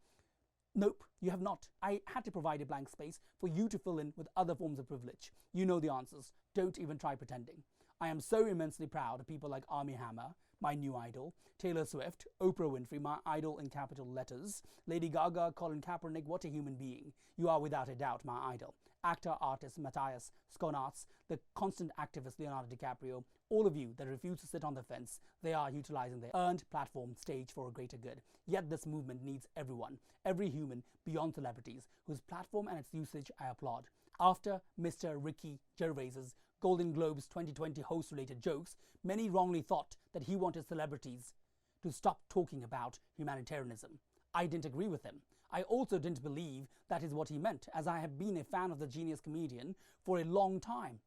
S1: Nope, you have not. I had to provide a blank space for you to fill in with other forms of privilege. You know the answers. Don't even try pretending. I am so immensely proud of people like Armie Hammer, my new idol, Taylor Swift, Oprah Winfrey, my idol in capital letters, Lady Gaga, Colin Kaepernick, what a human being. You are without a doubt my idol. Actor, artist, Matthias, Schoenaerts, the constant activist Leonardo DiCaprio, all of you that refuse to sit on the fence, they are utilizing their earned platform stage for a greater good. Yet this movement needs everyone, every human beyond celebrities, whose platform and its usage I applaud. After Mr. Ricky Gervais's Golden Globes 2020 host-related jokes, many wrongly thought that he wanted celebrities to stop talking about humanitarianism. I didn't agree with him. I also didn't believe that is what he meant, as I have been a fan of the genius comedian for a long time,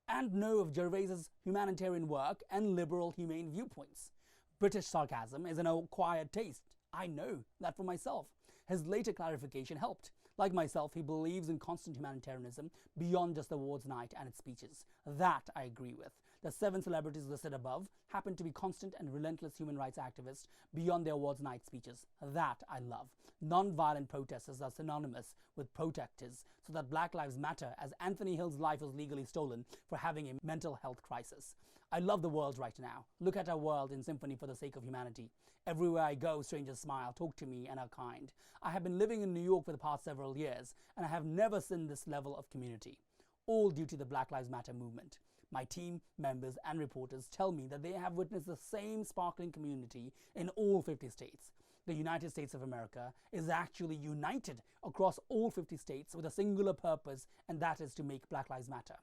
S1: and know of Gervais's humanitarian work and liberal, humane viewpoints. British sarcasm is an acquired taste. I know that for myself. His later clarification helped. Like myself, he believes in constant humanitarianism beyond just the awards night and its speeches. That I agree with. The 7 celebrities listed above happen to be constant and relentless human rights activists beyond their awards night speeches. That I love. Non-violent protesters are synonymous with protectors, so that Black Lives Matter, as Anthony Hill's life was legally stolen for having a mental health crisis. I love the world right now. Look at our world in symphony for the sake of humanity. Everywhere I go, strangers smile, talk to me, and are kind. I have been living in New York for the past several years, and I have never seen this level of community. All due to the Black Lives Matter movement. My team members and reporters tell me that they have witnessed the same sparkling community in all 50 states. The United States of America is actually united across all 50 states with a singular purpose, and that is to make Black Lives Matter.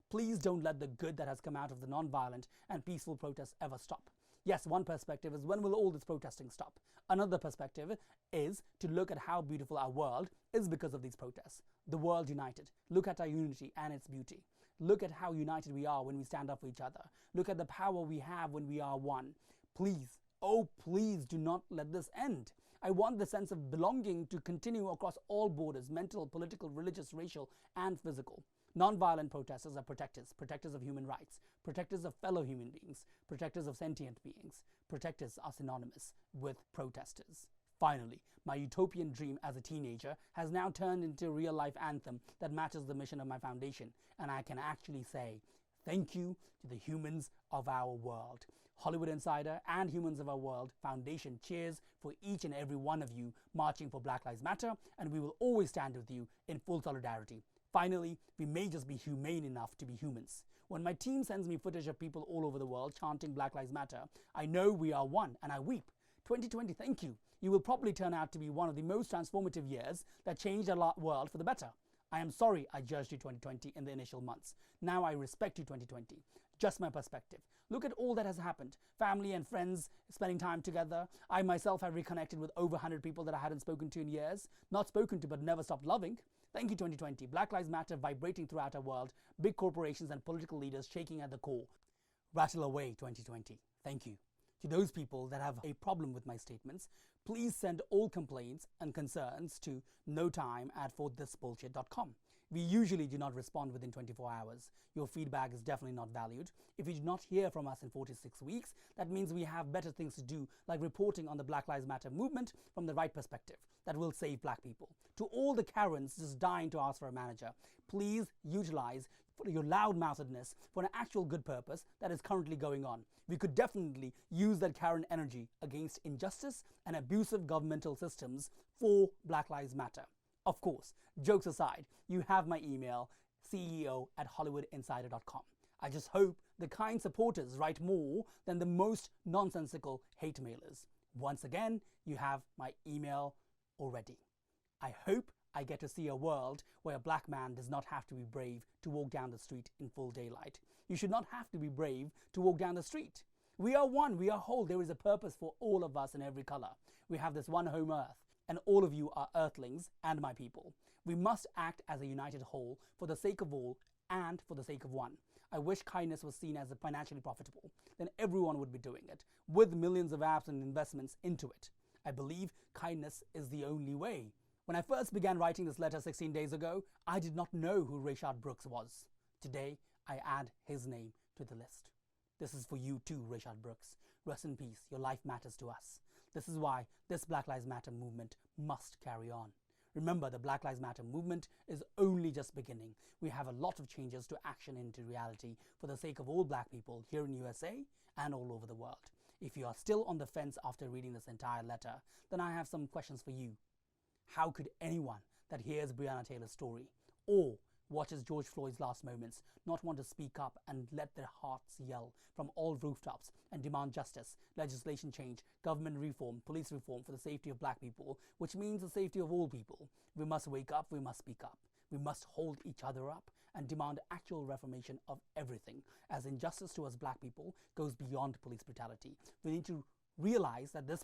S1: Please don't let the good that has come out of the non-violent and peaceful protests ever stop. Yes, one perspective is, when will all this protesting stop? Another perspective is to look at how beautiful our world is because of these protests. The world united. Look at our unity and its beauty. Look at how united we are when we stand up for each other. Look at the power we have when we are one. Please, oh please, do not let this end. I want the sense of belonging to continue across all borders, mental, political, religious, racial, and physical. Non-violent protesters are protectors of human rights, protectors of fellow human beings, protectors of sentient beings. Protectors are synonymous with protesters. Finally, my utopian dream as a teenager has now turned into a real-life anthem that matches the mission of my foundation, and I can actually say thank you to the humans of our world. Hollywood Insider and Humans of Our World Foundation cheers for each and every one of you marching for Black Lives Matter, and we will always stand with you in full solidarity. Finally, we may just be humane enough to be humans. When my team sends me footage of people all over the world chanting Black Lives Matter, I know we are one, and I weep. 2020, thank you. You will probably turn out to be one of the most transformative years that changed our world for the better. I am sorry I judged you 2020 in the initial months. Now I respect you 2020. Just my perspective. Look at all that has happened. Family and friends spending time together. I myself have reconnected with over 100 people that I hadn't spoken to in years. Not spoken to, but never stopped loving. Thank you 2020. Black Lives Matter vibrating throughout our world. Big corporations and political leaders shaking at the core. Rattle away 2020. Thank you. To those people that have a problem with my statements, please send all complaints and concerns to notime@forthisbullshit.com. We usually do not respond within 24 hours. Your feedback is definitely not valued. If you do not hear from us in 46 weeks, that means we have better things to do, like reporting on the Black Lives Matter movement from the right perspective that will save black people. To all the Karens just dying to ask for a manager, please utilize your loudmouthedness for an actual good purpose that is currently going on. We could definitely use that Karen energy against injustice and abusive governmental systems for Black Lives Matter. Of course, jokes aside, you have my email, ceo@hollywoodinsider.com. I just hope the kind supporters write more than the most nonsensical hate mailers. Once again, you have my email already. I hope I get to see a world where a black man does not have to be brave to walk down the street in full daylight. You should not have to be brave to walk down the street. We are one, we are whole. There is a purpose for all of us in every color. We have this one home earth, and all of you are earthlings and my people. We must act as a united whole for the sake of all and for the sake of one. I wish kindness was seen as financially profitable. Then everyone would be doing it, with millions of apps and investments into it. I believe kindness is the only way. When I first began writing this letter 16 days ago, I did not know who Rayshard Brooks was. Today, I add his name to the list. This is for you too, Rayshard Brooks. Rest in peace. Your life matters to us. This is why this Black Lives Matter movement must carry on. Remember, the Black Lives Matter movement is only just beginning. We have a lot of changes to action into reality for the sake of all black people here in USA and all over the world. If you are still on the fence after reading this entire letter, then I have some questions for you. How could anyone that hears Breonna Taylor's story or watches George Floyd's last moments not want to speak up and let their hearts yell from all rooftops and demand justice, legislation change, government reform, police reform for the safety of black people, which means the safety of all people? We must wake up, we must speak up. We must hold each other up and demand actual reformation of everything, as injustice towards black people goes beyond police brutality. We need to realize that this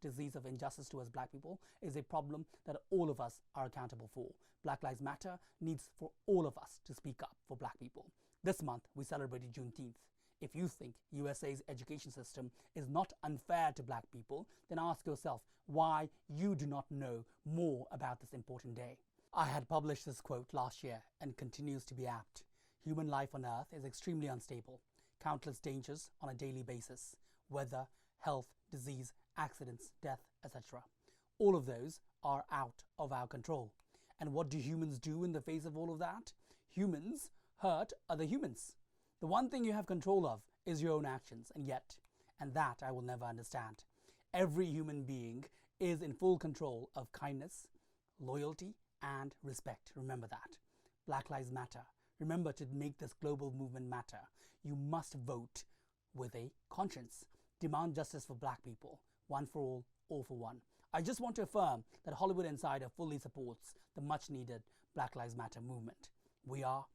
S1: disease of injustice towards black people is a problem that all of us are accountable for. Black Lives Matter needs for all of us to speak up for black people. This month, we celebrated Juneteenth. If you think USA's education system is not unfair to black people, then ask yourself why you do not know more about this important day. I had published this quote last year and continues to be apt. Human life on Earth is extremely unstable. countless dangers on a daily basis: weather, health, disease, accidents, death, etc. All of those are out of our control. And what do humans do in the face of all of that? Humans hurt other humans. The one thing you have control of is your own actions, and that I will never understand. Every human being is in full control of kindness, loyalty, and respect. Remember that. Black Lives Matter. Remember, to make this global movement matter, you must vote with a conscience. Demand justice for black people. One for all for one. I just want to affirm that Hollywood Insider fully supports the much-needed Black Lives Matter movement. We are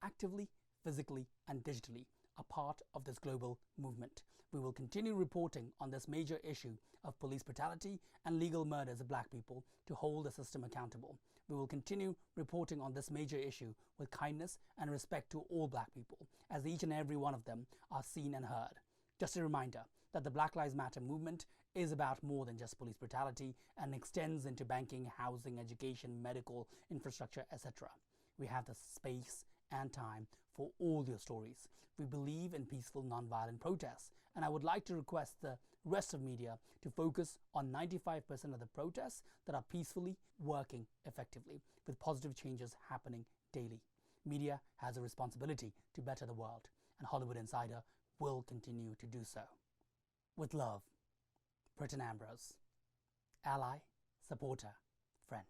S1: actively, physically, and digitally a part of this global movement. We will continue reporting on this major issue of police brutality and legal murders of black people to hold the system accountable. We will continue reporting on this major issue with kindness and respect to all black people, as each and every one of them are seen and heard. Just a reminder that the Black Lives Matter movement is about more than just police brutality and extends into banking, housing, education, medical, infrastructure, etc. We have the space and time for all your stories. We believe in peaceful, non-violent protests, and I would like to request the rest of media to focus on 95% of the protests that are peacefully working effectively, with positive changes happening daily. Media has a responsibility to better the world, and Hollywood Insider will continue to do so. With love, Pritan Ambroase, ally, supporter, friend.